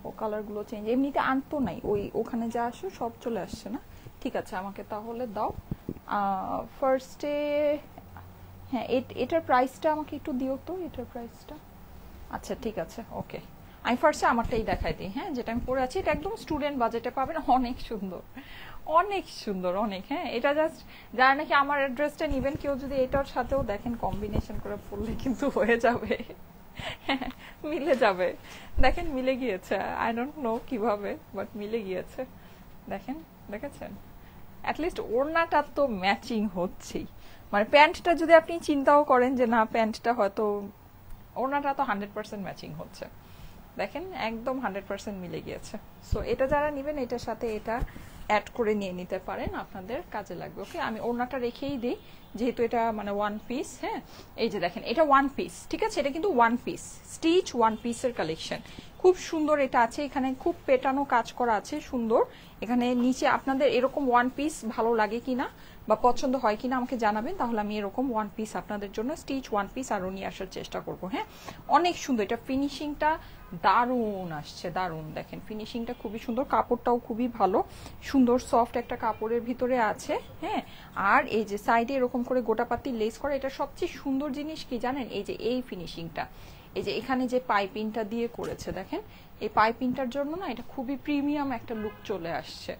ও কালারগুলো চেঞ্জ, এমনিতে আনতো নাই, ওই ওখানে যা আসে সব চলে আসছে না। ঠিক আছে আমাকে তাহলে দাও ফার্স্টে, হ্যাঁ এটার প্রাইসটা আমাকে একটু দিও তো, এটার প্রাইসটা। আচ্ছা ঠিক আছে ওকে, আমি ফার্স্টে আমারটাই দেখাই দিই, হ্যাঁ যেটা আমি পরে আছি। এটা একদম স্টুডেন্ট বাজেটে পাবেন, অনেক সুন্দর অনেক সুন্দর অনেক, হ্যাঁ। এটা জাস্ট যারা নাকি আমার অ্যাড্রেসটা নেবেন, কেউ যদি এটার সাথেও দেখেন কম্বিনেশন করে পড়লে কিন্তু হয়ে যাবে, মিলে যাবে। দেখেন মিলে গিয়েছে, আই ডোন্ট নো কিভাবে, বাট মিলে গিয়েছে, দেখেন দেখেছেন। অ্যাটলিস্ট ওড়নাটা তো ম্যাচিং হচ্ছেই, মানে প্যান্টটা যদি আপনি চিন্তাও করেন যে না প্যান্টটা হয়তো, ওড়নাটা তো 100% ম্যাচিং হচ্ছে, দেখেন একদম 100% মিলে গিয়েছে। সো এটা যারা নেবেন এটার সাথে এটা অ্যাড করে নিয়ে নিতে পারেন, আপনাদের কাজে লাগবে। ওকে আমি ওড়নাটা রেখেই দিই যেহেতু এটা মানে ওয়ান পিস, হ্যাঁ। এই যে দেখেন এটা ওয়ান পিস, ঠিক আছে, এটা কিন্তু ওয়ান পিস স্টিচ ওয়ান পিসের কালেকশন, খুব সুন্দর এটা আছে। এখানে খুব পেটানো কাজ করা আছে সুন্দর, এখানে নিচে আপনাদের এরকম ওয়ান পিস ভালো লাগে কিনা বা পছন্দ হয় কিনা আমাকে জানাবেন, তাহলে আমি এরকম ওয়ান পিস আপনাদের জন্য স্টিচ ওয়ান পিস আরও নিয়ে আসার চেষ্টা করবো, হ্যাঁ। অনেক সুন্দর, এটা ফিনিশিংটা দারুণ আসছে, দারুণ, দেখেন ফিনিশিংটা খুবই সুন্দর, কাপড়টাও খুবই ভালো, সুন্দর সফট একটা কাপড়ের ভিতরে আছে, হ্যাঁ। আর এই যে সাইডে এরকম করে গোটাপাতি লেস করা, এটা সবচেয়ে সুন্দর জিনিস কি জানেন, এই যে এই ফিনিশিংটা, এই যে এখানে যে পাইপিংটা দিয়ে করেছে দেখেন, এই পাইপিংটার জন্য না এটা খুবই প্রিমিয়াম একটা লুক চলে আসছে,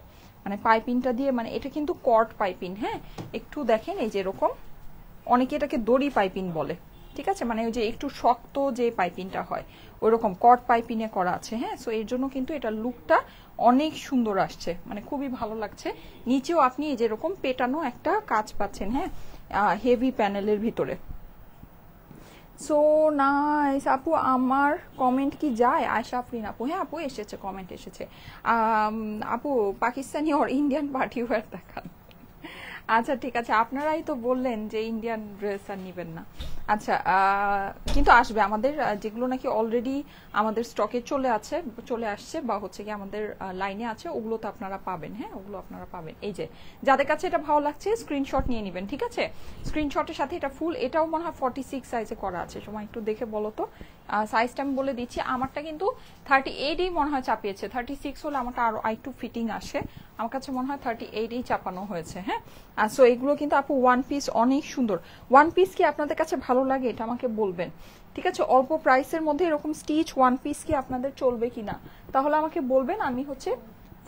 মানে পাইপিংটা দিয়ে, মানে এটা কিন্তু কর্ড পাইপিং, হ্যাঁ। একটু দেখেন এই যে এরকম, অনেকে এটাকে দড়ি পাইপিং বলে, ঠিক আছে, মানে ওই যে একটু শক্ত যে পাইপিংটা হয় ওইরকম কর্ড পাইপিংয়ে করা আছে, হ্যাঁ। সো এর জন্য কিন্তু এটা লুকটা অনেক সুন্দর আসছে, মানে খুবই ভালো লাগছে। নিচেও আপনি এই যেরকম পেটানো একটা কাজ পাচ্ছেন, হ্যাঁ, হেভি প্যানেলের ভিতরে। সো নাইস আপু, আমার কমেন্ট কি যায়? আয়শা আফরিন আপু, হ্যাঁ আপু এসেছে, কমেন্ট এসেছে। আপু পাকিস্তানি আর ইন্ডিয়ান পার্টি ওয়্যার দেখান। আচ্ছা ঠিক আছে, আপনারাই তো বললেন যে ইন্ডিয়ান ড্রেস আর নিবেন না। আচ্ছা কিন্তু আসবে আমাদের, যেগুলো নাকি অলরেডি আমাদের স্টকে চলে আসছে বা হচ্ছে কি আমাদের লাইনে আছে, ওগুলো তো আপনারা পাবেন, হ্যাঁ ওগুলো আপনারা পাবেন। এই যে যাদের কাছে এটা ভালো লাগছে স্ক্রিনশট নিয়ে নেবেন, ঠিক আছে। স্ক্রিনশটের সাথে এটা ফুল, এটাও মনে হয় 46 সাইজে করা আছে, সময় একটু দেখে বলো তো সাইজটা আমি বলে দিচ্ছি। আমারটা কিন্তু 38ই মনে হয় চাপিয়েছে, 36 হলে আমারটা আরো একটু ফিটিং আসে, আমার কাছে মনে হয় 38ই চাপানো হয়েছে, হ্যাঁ। সো এগুলো কিন্তু আপু ওয়ান পিস অনেক সুন্দর। ওয়ান পিস কি আপনাদের কাছে ভালো লাগে এটা আমাকে বলবেন, ঠিক আছে। অল্প প্রাইসের মধ্যে এরকম স্টিচ ওয়ান পিস কি আপনাদের চলবে কিনা তাহলে আমাকে বলবেন, আমি হচ্ছে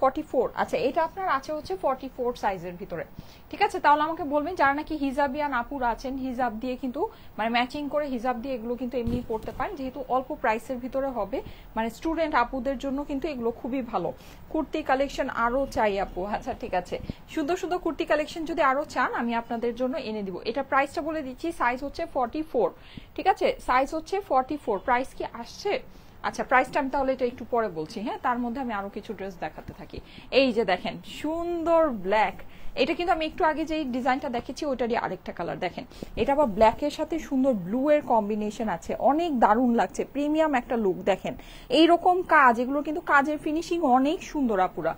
44, আচ্ছা এটা আপনার আছে হচ্ছে 44 সাইজের ভিতরে। ঠিক আছে, তাহলে আমাকে বলবেন যারা নাকি হিজাবিয়ান আপুরা আছেন, হিজাব দিয়ে কিন্তু মানে ম্যাচিং করে হিজাব দিয়ে এগুলো কিন্তু এমনি পড়তে পারেন, যেহেতু অল্প প্রাইসের ভিতরে হবে, মানে স্টুডেন্ট আপুদের জন্য কিন্তু এগুলো খুবই ভালো। কুর্তি কালেকশন আরো চাই আপু, আচ্ছা ঠিক আছে, সুন্দর সুন্দর কুর্তি কালেকশন যদি আরো চান আমি আপনাদের জন্য এনে দিব। এটা প্রাইসটা বলে দিচ্ছি, সাইজ হচ্ছে 44, ঠিক আছে, সাইজ হচ্ছে 44। প্রাইস কি আসছে? আচ্ছা প্রাইসটা আমি তাহলে এটা একটু পরে বলছি, হ্যাঁ তার মধ্যে আমি আরো কিছু ড্রেস দেখাতে থাকি। এই যে দেখেন সুন্দর ব্ল্যাক, এটা কিন্তু আমি একটু আগে যে ডিজাইনটা দেখেছি ওইটারই আরেকটা কালার, দেখেন এটা আবার ব্ল্যাকের সাথে সুন্দর ব্লু এর কম্বিনেশন আছে, অনেক দারুণ লাগছে, প্রিমিয়াম একটা লুক। দেখেন এইরকম কাজ, এগুলো কিন্তু কাজের ফিনিশিং অনেক সুন্দর আপুরা,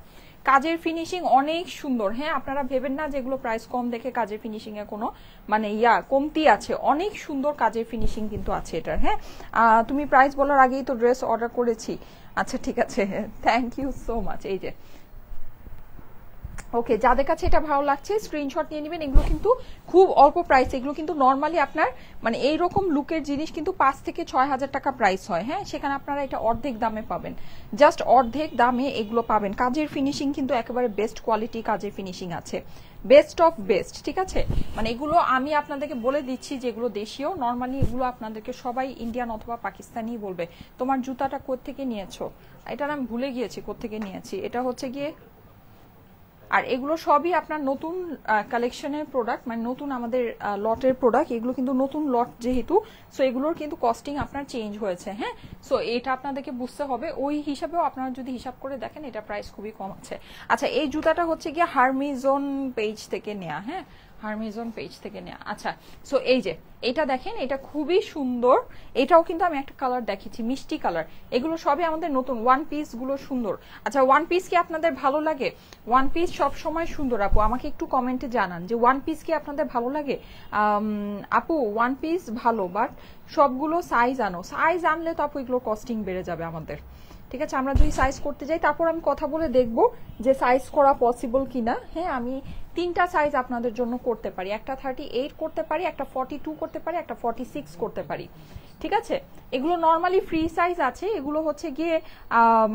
কাজের ফিনিশিং অনেক সুন্দর। হ্যাঁ আপনারা ভেবেন না যেগুলো প্রাইস কম দেখে কাজের ফিনিশিং এ কোনো মানে কমতি আছে, অনেক সুন্দর কাজের ফিনিশিং কিন্তু আছে এটার। হ্যাঁ তুমি প্রাইস বলার আগেই তো ড্রেস অর্ডার করেছি, আচ্ছা ঠিক আছে, থ্যাংক ইউ সো মাচ। এই যে ওকে, যাদের কাছে এটা ভালো লাগছে স্ক্রিনশট নিয়ে নেবেন, এগুলো কিন্তু খুব অল্প প্রাইস, এগুলো কিন্তু নর্মালি আপনার মানে এইরকম লুকের জিনিস কিন্তু 5 থেকে 6,000 টাকা প্রাইস হয়, হ্যাঁ সেখানে আপনারা এটা অর্ধেক দামে পাবেন, জাস্ট অর্ধেক দামে এগুলো পাবেন। কাজের ফিনিশিং কিন্তু একেবারে বেস্ট কোয়ালিটি কাজের ফিনিশিং আছে, বেস্ট অফ বেস্ট, ঠিক আছে, মানে এগুলো আমি আপনাদেরকে বলে দিচ্ছি যেগুলো দেশীয়, নর্মালি এগুলো আপনাদেরকে সবাই ইন্ডিয়ান অথবা পাকিস্তানি বলবে। তোমার জুতাটা কোত্থেকে নিয়েছো? এটা আমি ভুলে গিয়েছি কোত্থেকে নিয়েছি, এটা হচ্ছে গিয়ে, আর এগুলো সবই আপনার নতুন কালেকশনের প্রোডাক্ট, মানে নতুন আমাদের লটের প্রোডাক্ট, এগুলো কিন্তু নতুন লট যেহেতু, সো এগুলোর কিন্তু কস্টিং আপনার চেঞ্জ হয়েছে। হ্যাঁ সো এটা আপনাদেরকে বুঝতে হবে, ওই হিসাবেও আপনারা যদি হিসাব করে দেখেন এটা প্রাইস খুবই কম আছে। আচ্ছা এই জুতাটা হচ্ছে গিয়ে হারমিজন পেজ থেকে নেয়া, হ্যাঁ হারমিজন পেজ থেকে নেয়া। আচ্ছা সো এই যে এটা দেখেন, এটা খুবই সুন্দর, এটাও কিন্তু আমি একটা কালার দেখেছি মিষ্টি কালার, এগুলো সবই আমাদের নতুন ওয়ান পিস গুলো সুন্দর। আচ্ছা ওয়ান পিস কি আপনাদের ভালো লাগে? ওয়ান পিস সব সময় সুন্দর আপু, আমাকে একটু কমেন্টে জানান যে ওয়ান পিস কি আপনাদের ভালো লাগে। আপু ওয়ান পিস ভালো, বাট সবগুলো সাইজ আনো, সাইজ আনলে তো আপু এগুলো কস্টিং বেড়ে যাবে আমাদের, ঠিক আছে, আমরা যদি সাইজ করতে যাই তারপর আমি কথা বলে দেখবো যে সাইজ করা পসিবল কিনা। হ্যাঁ আমি 3টা সাইজ আপনাদের জন্য করতে পারি, একটা 38 করতে পারি, একটা 42 করতে পারি, একটা 46 করতে পারি, ঠিক আছে। এগুলো নর্মালি ফ্রি সাইজ আছে, এগুলো হচ্ছে গিয়ে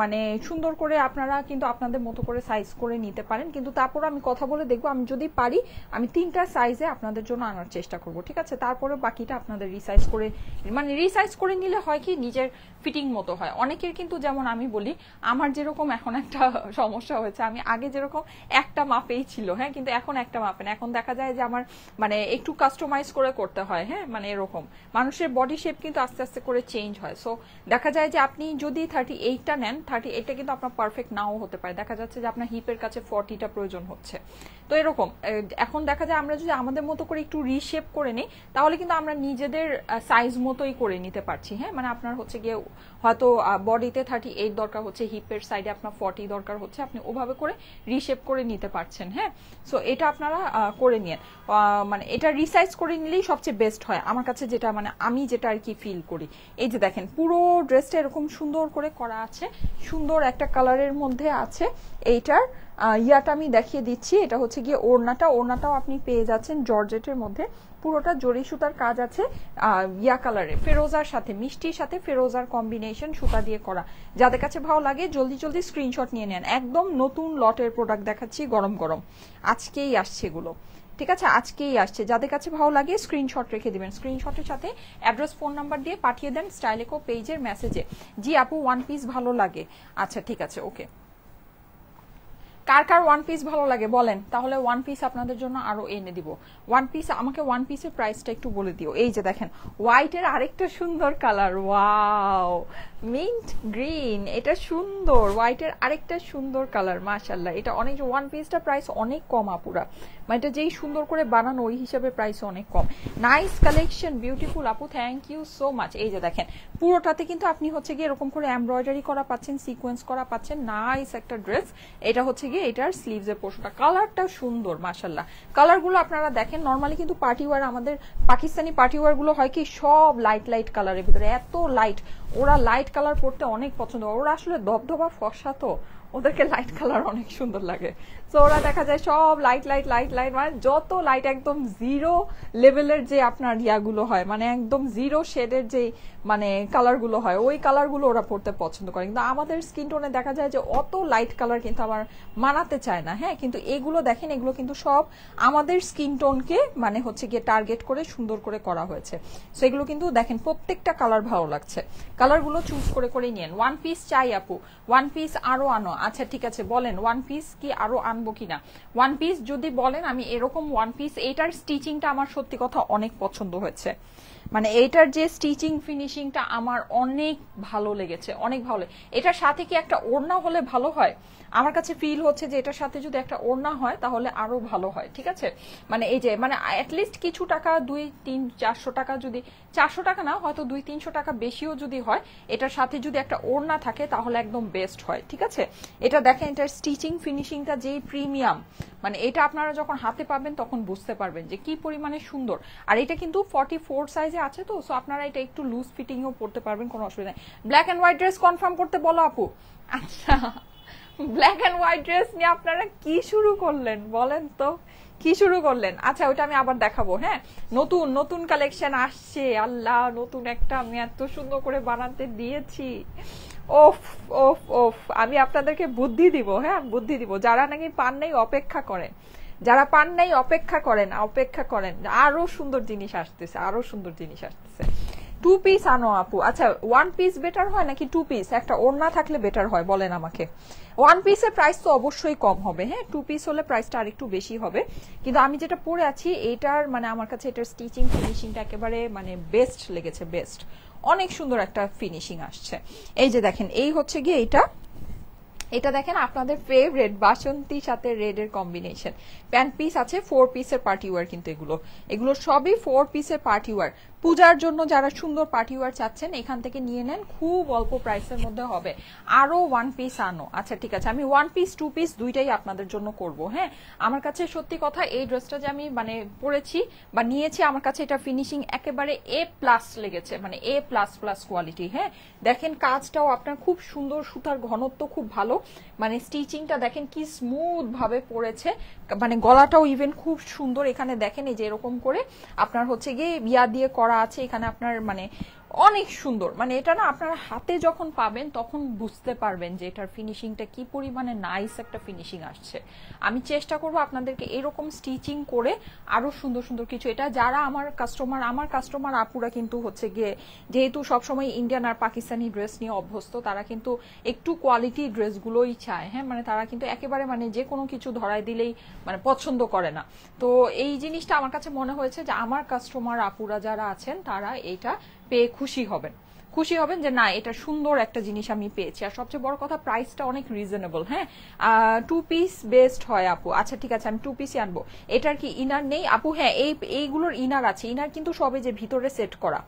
মানে সুন্দর করে আপনারা কিন্তু আপনাদের মতো করে সাইজ করে নিতে পারেন, কিন্তু তারপর আমি কথা বলে দেখবো, আমি যদি পারি আমি 3টা সাইজে আপনাদের জন্য আনার চেষ্টা করব, ঠিক আছে। তারপরে বাকিটা আপনাদের রিসাইজ করে, মানে রিসাইজ করে নিলে হয় কি নিজের ফিটিং মতো হয়। অনেকের কিন্তু যেমন আমি বলি আমার যেরকম এখন একটা সমস্যা হয়েছে, আমি আগে যেরকম একটা মাপেই ছিল, হ্যাঁ কিন্তু এখন একটা মাপে না, এখন দেখা যায় যে আমার মানে একটু কাস্টমাইজ করে করতে হয়, হ্যাঁ মানে এরকম মানুষের বডি শেপ কিন্তু আস্তে আস্তে করে চেঞ্জ হয়। সো দেখা যায় যে আপনি যদি 38টা নেন, 38টা কিন্তু আপনার পারফেক্ট নাও হতে পারে, দেখা যাচ্ছে যে আপনার হিপের কাছে 40টা প্রয়োজন হচ্ছে। তো এরকম এখন দেখা যায় আমরা যদি আমাদের মতো করে একটু রিশেপ করে নিই তাহলে কিন্তু আমরা নিজেদের সাইজ মতোই করে নিতে পারছি। হ্যাঁ মানে আপনার হচ্ছে গিয়ে হয়তো বডিতে 38 দরকার হচ্ছে, হিপের সাইডে আপনার 40 দরকার হচ্ছে, আপনি ওভাবে করে রিশেপ করে নিতে পারছেন। হ্যাঁ সো এটা আপনারা করে নিন, মানে এটা রিসাইজ করে নিলেই সবচেয়ে বেস্ট হয় আমার কাছে, যেটা মানে আমি যেটা আর কি ফিল করি। এই যে দেখেন পুরো ড্রেসটা এরকম সুন্দর করে করা আছে, সুন্দর একটা কালারের মধ্যে আছে। এইটার ইয়াটা আমি দেখিয়ে দিচ্ছি, এটা হচ্ছে গিয়ে ওড়নাটাও আপনি পেয়ে যাচ্ছেন জর্জেটের মধ্যে, পুরোটা জরি সুতার কাজ আছে ইয়া কালারে, ফেরোজার সাথে, মিষ্টির সাথে ফেরোজার কম্বিনেশন সুতা দিয়ে করা। যাদের কাছে ভালো লাগে জলদি জলদি স্ক্রিনশট নিয়ে নেন, একদম নতুন লটের প্রোডাক্ট দেখাচ্ছি, গরম গরম আজকেই আসছে এগুলো, ঠিক আছে আজকেই আসছে। যাদের কাছে ভালো লাগে স্ক্রিনশট রেখে দিবেন, স্ক্রিনশটের সাথে অ্যাড্রেস ফোন নাম্বার দিয়ে পাঠিয়ে দেন স্টাইলেকো পেজের মেসেজে, জি আপু ওয়ান পিস ভালো লাগে। আচ্ছা ঠিক আছে ওকে, কার কার ওয়ান পিস ভালো লাগে বলেন, তাহলে ওয়ান পিস আপনাদের জন্য আরো এনে দিব। ওয়ান পিস আমাকে ওয়ান পিসের প্রাইসটা একটু বলে দিও। এই যে দেখেন হোয়াইটের আরেকটা সুন্দর কালার, ওয়াও মিন্ট গ্রিন, এটা সুন্দর, হোয়াইটের আরেকটা সুন্দর কালার, মাশাআল্লাহ। এটা অনেক, ওয়ান পিসটা প্রাইস অনেক কম আপুরা, মানে এটা যেই সুন্দর করে বানানো ওই হিসাবে প্রাইস অনেক কম। নাইস কালেকশন, বিউটিফুল আপু, থ্যাংক ইউ সো মাচ। এই যে দেখেন পুরোটাতে কিন্তু আপনি হচ্ছে গিয়ে এরকম করে এমব্রয়ডারি করা পাচ্ছেন, সিকোয়েন্স করা পাচ্ছেন, নাইস একটা ড্রেস। এটা হচ্ছে গিয়ে এটার স্লিভস এর পোর্শনটা, কালারটা সুন্দর মাশাআল্লাহ। কালারগুলো আপনারা দেখেন, নরমালি কিন্তু পার্টি ওয়্যার, আমাদের পাকিস্তানি পার্টি ওয়্যার গুলো হয় কি সব লাইট লাইট কালারের ভিতরে, এত লাইট ওরা লাইট কালার পরতে অনেক পছন্দ, ওরা আসলে ধবধবা ফর্সা তো, ওদেরকে লাইট কালার অনেক সুন্দর লাগে। তো ওরা দেখা যায় সব লাইট লাইট লাইট লাইট, মানে যত লাইট একদম জিরো লেভেলের যে আপনার ইয়াগুলো হয়, মানে একদম জিরো শেডের যে মানে কালারগুলো হয়, ওই কালারগুলো ওরা পরতে পছন্দ করে। কিন্তু আমাদের স্কিন টোনে দেখা যায় যে অত লাইট কালার কিন্তু আমার মানাতে চায় না। হ্যাঁ, কিন্তু এগুলো দেখেন, এগুলো কিন্তু সব আমাদের স্কিন টোনকে মানে হচ্ছে গিয়ে টার্গেট করে সুন্দর করে করা হয়েছে। সো এগুলো কিন্তু দেখেন প্রত্যেকটা কালার ভালো লাগছে, কালারগুলো চুজ করে করে নিয়েন। ওয়ান পিস চাই আপু, ওয়ান পিস আরো আনো। আচ্ছা ঠিক আছে, বলেন ওয়ান পিস কি আরো আনবো কিনা। ওয়ান পিস যদি বলেন, আমি এরকম ওয়ান পিস, এইটার স্টিচিংটা আমার সত্যি কথা অনেক পছন্দ হয়েছে, মানে এইটার যে স্টিচিং ফিনিশিংটা আমার অনেক ভালো লেগেছে, অনেক ভালো। এটার সাথে কি একটা ওড়না হলে ভালো হয়, আমার কাছে ফিল হচ্ছে যে এটার সাথে যদি একটা ওড়না হয় তাহলে আরো ভালো হয়। ঠিক আছে, মানে এই যে মানে অ্যাটলিস্ট কিছু টাকা 200-400 টাকা, যদি 400 টাকা না হয়তো 200-300 টাকা বেশিও যদি হয়, এটার সাথে যদি একটা ওড়না থাকে তাহলে একদম বেস্ট হয়। ঠিক আছে, এটা দেখেন, এটার স্টিচিং ফিনিশিংটা যেই প্রিমিয়াম, মানে এটা আপনারা যখন হাতে পাবেন তখন বুঝতে পারবেন যে কি পরিমাণে সুন্দর। আর এটা কিন্তু 44 সাইজে আছে তো, সো আপনারা এটা একটু লুজ ফিটিংও পড়তে পারবেন, কোনো অসুবিধা নেই। Black and white dress confirm করতে বলো আপু। আচ্ছা, ব্ল্যাক এন্ড হোয়াইট ড্রেস নিয়ে আপনারা কি শুরু করলেন বলেন তো, কি শুরু করলেন? আচ্ছা ওটা আমি আবার দেখাবো। হ্যাঁ, নতুন নতুন কালেকশন আসছে, আল্লাহ নতুন একটা আমি এত সুন্দর করে বানাতে দিয়েছি। ওফ ওফ ওফ, আমি আপনাদেরকে বুদ্ধি দিব, হ্যাঁ বুদ্ধি দিব। যারা নাকি পান নাই অপেক্ষা করেন, যারা পান নাই অপেক্ষা করেন, অপেক্ষা করেন, আরো সুন্দর জিনিস আসতেছে, আরো সুন্দর জিনিস আসতেছে। টু পিস আনো আপু। আচ্ছা, ওয়ান পিস বেটার হয় নাকি টু পিস? একটা ওড়না থাকলে বেটার হয়, বলেন আমাকে। ওয়ান পিসের প্রাইস তো অবশ্যই কম হবে, হ্যাঁ টু পিস হলে প্রাইসটা আরেকটু বেশি হবে। কিন্তু আমি যেটা পরে আছি এইটার মানে আমার কাছে এটার স্টিচিং ফিনিশিংটা একেবারে মানে বেস্ট লেগেছে, বেস্ট, অনেক সুন্দর একটা ফিনিশিং আসছে। এই যে দেখেন, এই হচ্ছে গিয়ে এটা দেখেন আপনাদের ফেভারিট বাসন্তীর সাথে রেড এর কম্বিনেশন। প্যান্ট পিস আছে, 4 পিসের পার্টি ওয়্যার, কিন্তু এগুলো সবই 4 পিসের পার্টি ওয়্যার। পূজার জন্য যারা সুন্দর পার্টি ওয়্যার চাচ্ছেন এখান থেকে নিয়ে নেন, খুব অল্প প্রাইসের মধ্যে হবে। আরো ওয়ান পিস আনো। আচ্ছা ঠিক আছে, আমি ওয়ান পিস টু পিস দুইটাই আপনাদের জন্য করব। হ্যাঁ, আমার কাছে সত্যি কথা এই ড্রেসটা যে আমি মানে পরেছি বা নিয়েছি, আমার কাছে এটা ফিনিশিং একেবারে এ প্লাস লেগেছে, মানে এ প্লাস প্লাস কোয়ালিটি। হ্যাঁ, দেখেন কাজটাও আপনার খুব সুন্দর, সুতার ঘনত্ব খুব ভালো, মানে স্টিচিংটা দেখেন কি স্মুথ ভাবে পড়েছে, মানে গলাটাও ইভেন খুব সুন্দর। এখানে দেখেন এই যে এরকম করে আপনার হচ্ছে গিয়ে ইয়া দিয়ে করা আছে, এখানে আপনার মানে অনেক সুন্দর। মানে এটা না আপনার হাতে যখন পাবেন তখন বুঝতে পারবেন যে এটার ফিনিশিংটা কি পরিমাণে নাইস একটা ফিনিশিং আসছে। আমি চেষ্টা করব আপনাদেরকে এরকম স্টিচিং করে আরো সুন্দর সুন্দর কিছু, এটা যারা আমার কাস্টমার আপুরা কিন্তু হচ্ছে গিয়ে যেহেতু সবসময় ইন্ডিয়ান আর পাকিস্তানি ড্রেস নিয়ে অভ্যস্ত, তারা কিন্তু একটু কোয়ালিটি ড্রেসগুলোই চায়। হ্যাঁ, মানে তারা কিন্তু একেবারে মানে যে কোনো কিছু ধরায় দিলেই মানে পছন্দ করে না। তো এই জিনিসটা আমার কাছে মনে হয়েছে যে আমার কাস্টমার আপুরা যারা আছেন তারা এটা পেয়ে খুশি হবেন যে না এটা সুন্দর একটা জিনিস আমি পেয়েছি। আর সবচেয়ে বড় কথা প্রাইসটা অনেক রিজনেবল। হ্যাঁ, টু পিস বেস্ট হয় আপু। আচ্ছা ঠিক আছে, আমি টু পিসই আনবো। এটার কি ইনার নেই আপু? হ্যাঁ, এইগুলোর ইনার আছে, ইনার কিন্তু সবে যে ভিতরে সেট করা।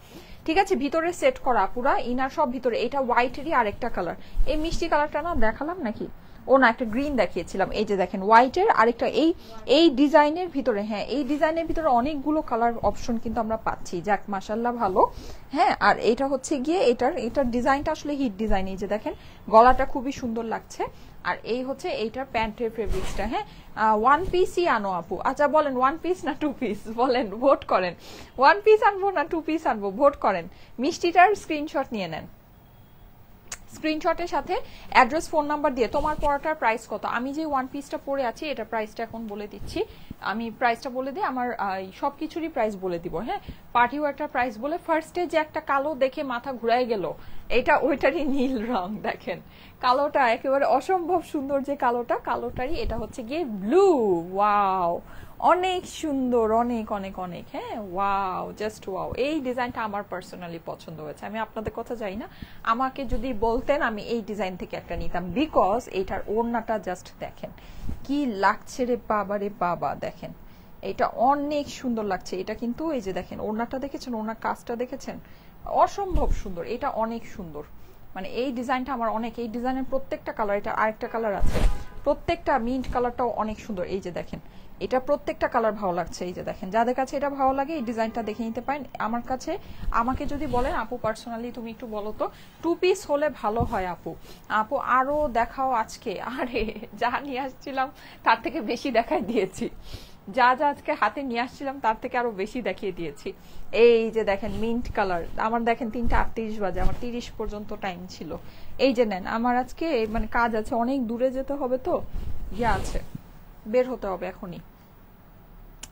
ঠিক আছে, ভিতরে সেট করা পুরা ইনার সব ভিতরে। এটা হোয়াইটেরই আরেকটা কালার, এই মিষ্টি কালারটা না দেখালাম নাকি, ও না একটা গ্রিন দেখিয়েছিলাম। এই যে দেখেন হোয়াইটের আরেকটা, এই ডিজাইনের ভিতরে, হ্যাঁ এই ডিজাইনের ভিতরে অনেকগুলো কালার অপশন কিন্তু আমরা পাচ্ছি। যাক মাশাল্লাহ ভালো। হ্যাঁ, আর এটা হচ্ছে গিয়ে এটার ডিজাইনটা আসলে হিট ডিজাইন। এই যে দেখেন গলাটা খুবই সুন্দর লাগছে। আর এই হচ্ছে এইটার প্যান্টের ফেব্রিক্সটা। হ্যাঁ, ওয়ান পিসই আনো আপু। আচ্ছা বলেন ওয়ান পিস না টু পিস, বলেন ভোট করেন। ওয়ান পিস আনবো না টু পিস আনবো, ভোট করেন। মিষ্টিটার স্ক্রিনশট নিয়ে নেন, স্ক্রিনশটের সাথে অ্যাড্রেস ফোন নাম্বার দিয়ে তোমার পরাটার প্রাইস কত। আমি যে ওয়ান পিসটা পরে আছি এটা প্রাইসটা এখন বলে দিচ্ছি, আমি প্রাইসটা বলে দিই, আমার সবকিছুরই প্রাইস বলে দিব। হ্যাঁ, পার্টি ওয়ারটার প্রাইস বলে ফার্স্টে যে একটা কালো দেখে মাথা ঘুরাই গেল, এটা ওইটারই নীল রং। দেখেন কালোটা একেবারে অসম্ভব সুন্দর, যে কালোটারই এটা হচ্ছে গিয়ে ব্লু। ওয়াও, অনেক সুন্দর, অনেক অনেক অনেক। হ্যাঁ ওয়াও, জাস্ট ওয়াও। এই ডিজাইনটা আমার পার্সোনালি পছন্দ হয়েছে। আমি আপনাদের কথা জানি না, আমাকে যদি বলতেন আমি এই ডিজাইন থেকে একটা নিতাম, বিকজ এইটার ওড়নাটা জাস্ট দেখেন কি লাগছে রে বাবা রে বাবা। দেখেন এটা অনেক সুন্দর লাগছে। এটা কিন্তু এই যে দেখেন ওড়নাটা দেখেছেন, ওড়নার কাজটা দেখেছেন, অসম্ভব সুন্দর। এটা অনেক সুন্দর, মানে এই ডিজাইনটা আমার অনেক, এই ডিজাইনের প্রত্যেকটা কালার, এটা আরেকটা কালার আছে, প্রত্যেকটা মিন্ট কালারটাও অনেক সুন্দর। এই যে দেখেন, এটা প্রত্যেকটা কালার ভালো লাগছে। এই যে দেখেন, যাদের কাছে এটা ভালো লাগে এই ডিজাইনটা দেখে নিতে পারেন। আমার কাছে, আমাকে যদি বলেন আপু পার্সোনালি তুমি একটু বলো তো 2 পিস হলে ভালো হয় আপু। আপু আরো দেখাও আজকে। আরে যা নিয়ে আসছিলাম তার থেকে বেশি দেখাই দিয়েছি, যা যা আজকে হাতে নিয়ে আসছিলাম তার থেকে আরো বেশি দেখিয়ে দিয়েছি। এই যে দেখেন মিন্ট কালার, আমার দেখেন 3:38 বাজে, আমার 30 পর্যন্ত টাইম ছিল। এই যে নেন, আমার আজকে মানে কাজ আছে, অনেক দূরে যেতে হবে, তো ইয়ে আছে, বের হতে হবে এখনই।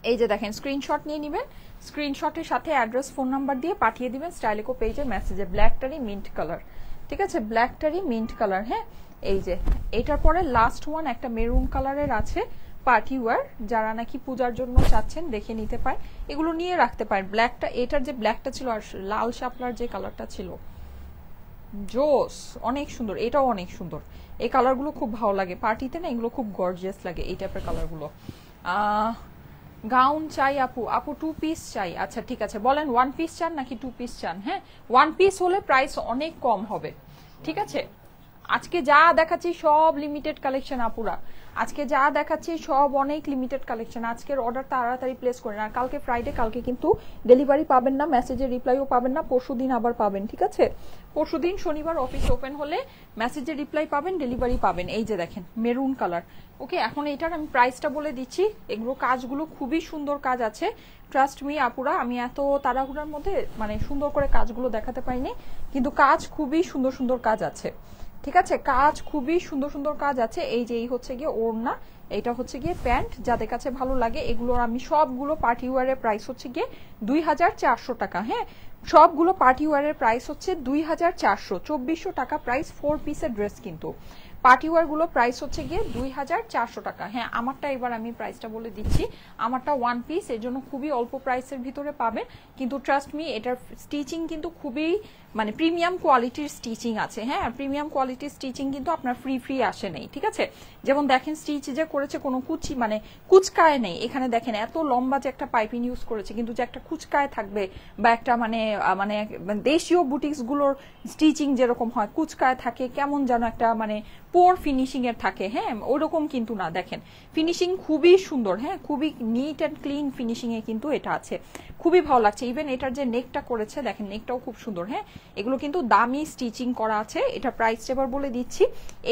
এই যে দেখেন, স্ক্রিনশট নিয়ে নেবেন, স্ক্রিনশটের সাথে অ্যাড্রেস ফোন নাম্বার দিয়ে পাঠিয়ে দিবেন স্টাইলিকো পেজের মেসেজে। ব্ল্যাকটারই মিন্ট কালার, ঠিক আছে, ব্ল্যাকটারই মিন্ট কালার। হ্যাঁ, এই যে এটার পরে লাস্ট ওয়ান একটা মেরুন কালারের আছে পার্টি ওয়্যার, যারা নাকি পূজার জন্য চাচ্ছেন দেখে নিতে পারেন, এগুলো নিয়ে রাখতে পারেন। ব্ল্যাকটা, এটার যে ব্ল্যাকটা ছিল আর লাল শাপলার যে কালারটা ছিল, জোস, অনেক সুন্দর, এটাও অনেক সুন্দর। এই কালারগুলো খুব ভালো লাগে পার্টিতে না, এগুলো খুব গর্জিয়াস লাগে এই টাইপের কালারগুলো। গাউন চাই আপু, আপু 2 পিস চাই। আচ্ছা ঠিক আছে, বলেন 1 পিস চান নাকি 2 পিস চান? হ্যাঁ, 1 পিস হলে প্রাইস অনেক কম হবে, ঠিক আছে। আজকে যা দেখাচ্ছি সব লিমিটেড কালেকশন আপুরা, আজকে যা দেখাচ্ছি সব অনেক লিমিটেড কালেকশন। আজকের অর্ডার তাড়াতাড়ি প্লেস করেন, আর কালকে ফ্রাইডে, কালকে কিন্তু ডেলিভারি পাবেন না, মেসেজের রিপ্লাইও পাবেন না, পরশুদিন আবার পাবেন, ঠিক আছে। পরশুদিন শনিবার অফিস ওপেন হলে মেসেজের রিপ্লাই পাবেন, ডেলিভারি পাবেন। এই যে দেখেন মেরুন কালার। ওকে, এখন এটার আমি প্রাইসটা বলে দিচ্ছি। এগুলো কাজগুলো খুবই সুন্দর কাজ আছে, ট্রাস্ট মি আপুরা। আমি এত তাড়াহুড়ার মধ্যে মানে সুন্দর করে কাজগুলো দেখাতে পাইনি, কিন্তু কাজ খুবই সুন্দর সুন্দর কাজ আছে, ঠিক আছে, কাজ খুবই সুন্দর সুন্দর কাজ আছে। এই যে এই হচ্ছে গিয়ে ওড়না, এটা হচ্ছে গিয়ে প্যান্ট, যাদের কাছে ভালো লাগে। এগুলোর আমি সবগুলো পার্টি ওয়ারের প্রাইস হচ্ছে গিয়ে 2400 টাকা। হ্যাঁ, সবগুলো পার্টি ওয়ারের প্রাইস হচ্ছে 2400, 2400 টাকা প্রাইস। 4 পিসের ড্রেস কিন্তু পার্টি ওয়ার গুলো প্রাইস হচ্ছে গিয়ে 2400 টাকা। হ্যাঁ, আমারটা এবার আমি প্রাইসটা বলে দিচ্ছি, আমারটা 1 পিস, এর জন্য খুবই অল্প প্রাইসের ভিতরে পাবেন, কিন্তু ট্রাস্ট মি এটার স্টিচিং কিন্তু খুবই মানে প্রিমিয়াম কোয়ালিটির স্টিচিং আছে। হ্যাঁ, প্রিমিয়াম কোয়ালিটির স্টিচিং কিন্তু আপনার ফ্রি ফ্রি আসে নেই, ঠিক আছে। যেমন দেখেন স্টিচ যে করেছে কোনো মানে কুচকায় নেই, এখানে দেখেন এত লম্বা যে একটা পাইপিং ইউজ করেছে, কিন্তু যে একটা কুচকায় থাকবে বা একটা মানে মানে দেশীয় বুটিক্স গুলোর স্টিচিং যেরকম হয় কুচকায় থাকে, কেমন যেন একটা মানে পোর ফিনিশিং এর থাকে, হ্যাঁ ওরকম কিন্তু না। দেখেন ফিনিশিং খুবই সুন্দর, হ্যাঁ খুবই নিট অ্যান্ড ক্লিন ফিনিশিং এ কিন্তু এটা আছে, খুবই ভালো লাগছে। ইভেন এটার যে নেকটা করেছে দেখেন, নেকটাও খুব সুন্দর। হ্যাঁ, এগুলো কিন্তু দামি স্টিচিং করা আছে। এটা প্রাইসটা এবার বলে দিচ্ছি,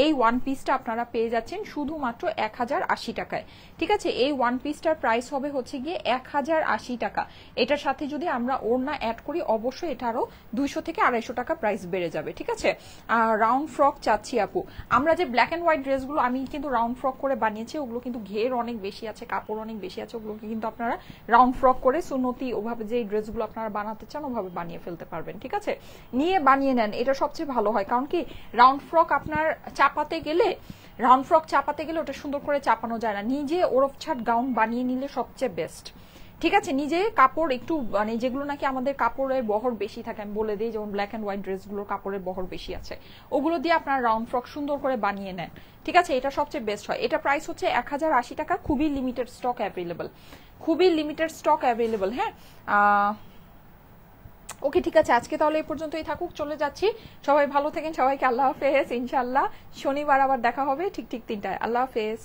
এই 1 পিসটা আপনারা পেয়ে যাচ্ছেন শুধুমাত্র 1080 টাকায়, ঠিক আছে। এই 1 পিসটার প্রাইস হবে হচ্ছে গিয়ে 1080 টাকা। এটার সাথে যদি আমরা ওড়না অ্যাড করি অবশ্যই এটা আরো 200 থেকে 250 টাকা প্রাইস বেড়ে যাবে, ঠিক আছে। রাউন্ড ফ্রক চাচ্ছি আপু, আমরা যে ব্ল্যাক অ্যান্ড হোয়াইট ড্রেসগুলো আমি কিন্তু রাউন্ড ফ্রক করে বানিয়েছি, ওগুলো কিন্তু ঘের অনেক বেশি আছে, কাপড় অনেক বেশি আছে, ওগুলোকে কিন্তু আপনারা রাউন্ড ফ্রক করে সুন্নতি ওভাবে যে ড্রেসগুলো আপনারা বানাতে চান ওভাবে বানিয়ে ফেলতে পারবেন, ঠিক আছে। নিয়ে বানিয়ে নেন, এটা সবচেয়ে ভালো হয়। কারণ কি রাউন্ড ফ্রক আপনার চাপাতে গেলে, রাউন্ড ফ্রক চাপাতে গেলে ওটা সুন্দর করে চাপানো যায় না, নিজে ওরফ ছাট গাউন বানিয়ে নিলে সবচেয়ে বেস্ট, ঠিক আছে। নিজে কাপড় একটু মানে যেগুলো নাকি আমাদের কাপড়ের বহর বেশি থাকে, আমি বলে দিই, যেমন ব্ল্যাক অ্যান্ড হোয়াইট ড্রেসগুলোর কাপড়ের বহর বেশি আছে, ওগুলো দিয়ে আপনারা রাউন্ড ফ্রক সুন্দর করে বানিয়ে নেন, ঠিক আছে। এটা সবচেয়ে বেস্ট হয়। এটা প্রাইস হচ্ছে 1080 টাকা, খুবই লিমিটেড স্টক অ্যাভেলেবল, খুবই লিমিটেড স্টক অ্যাভেলেবল। হ্যাঁ, ওকে ঠিক আছে, আজকে তাহলে এই পর্যন্তই থাকুক, চলে যাচ্ছি। সবাই ভালো থাকেন, সবাইকে আল্লাহ হাফেজ। ইনশাল্লাহ শনিবার আবার দেখা হবে ঠিক 3টায়। আল্লাহ হাফেজ।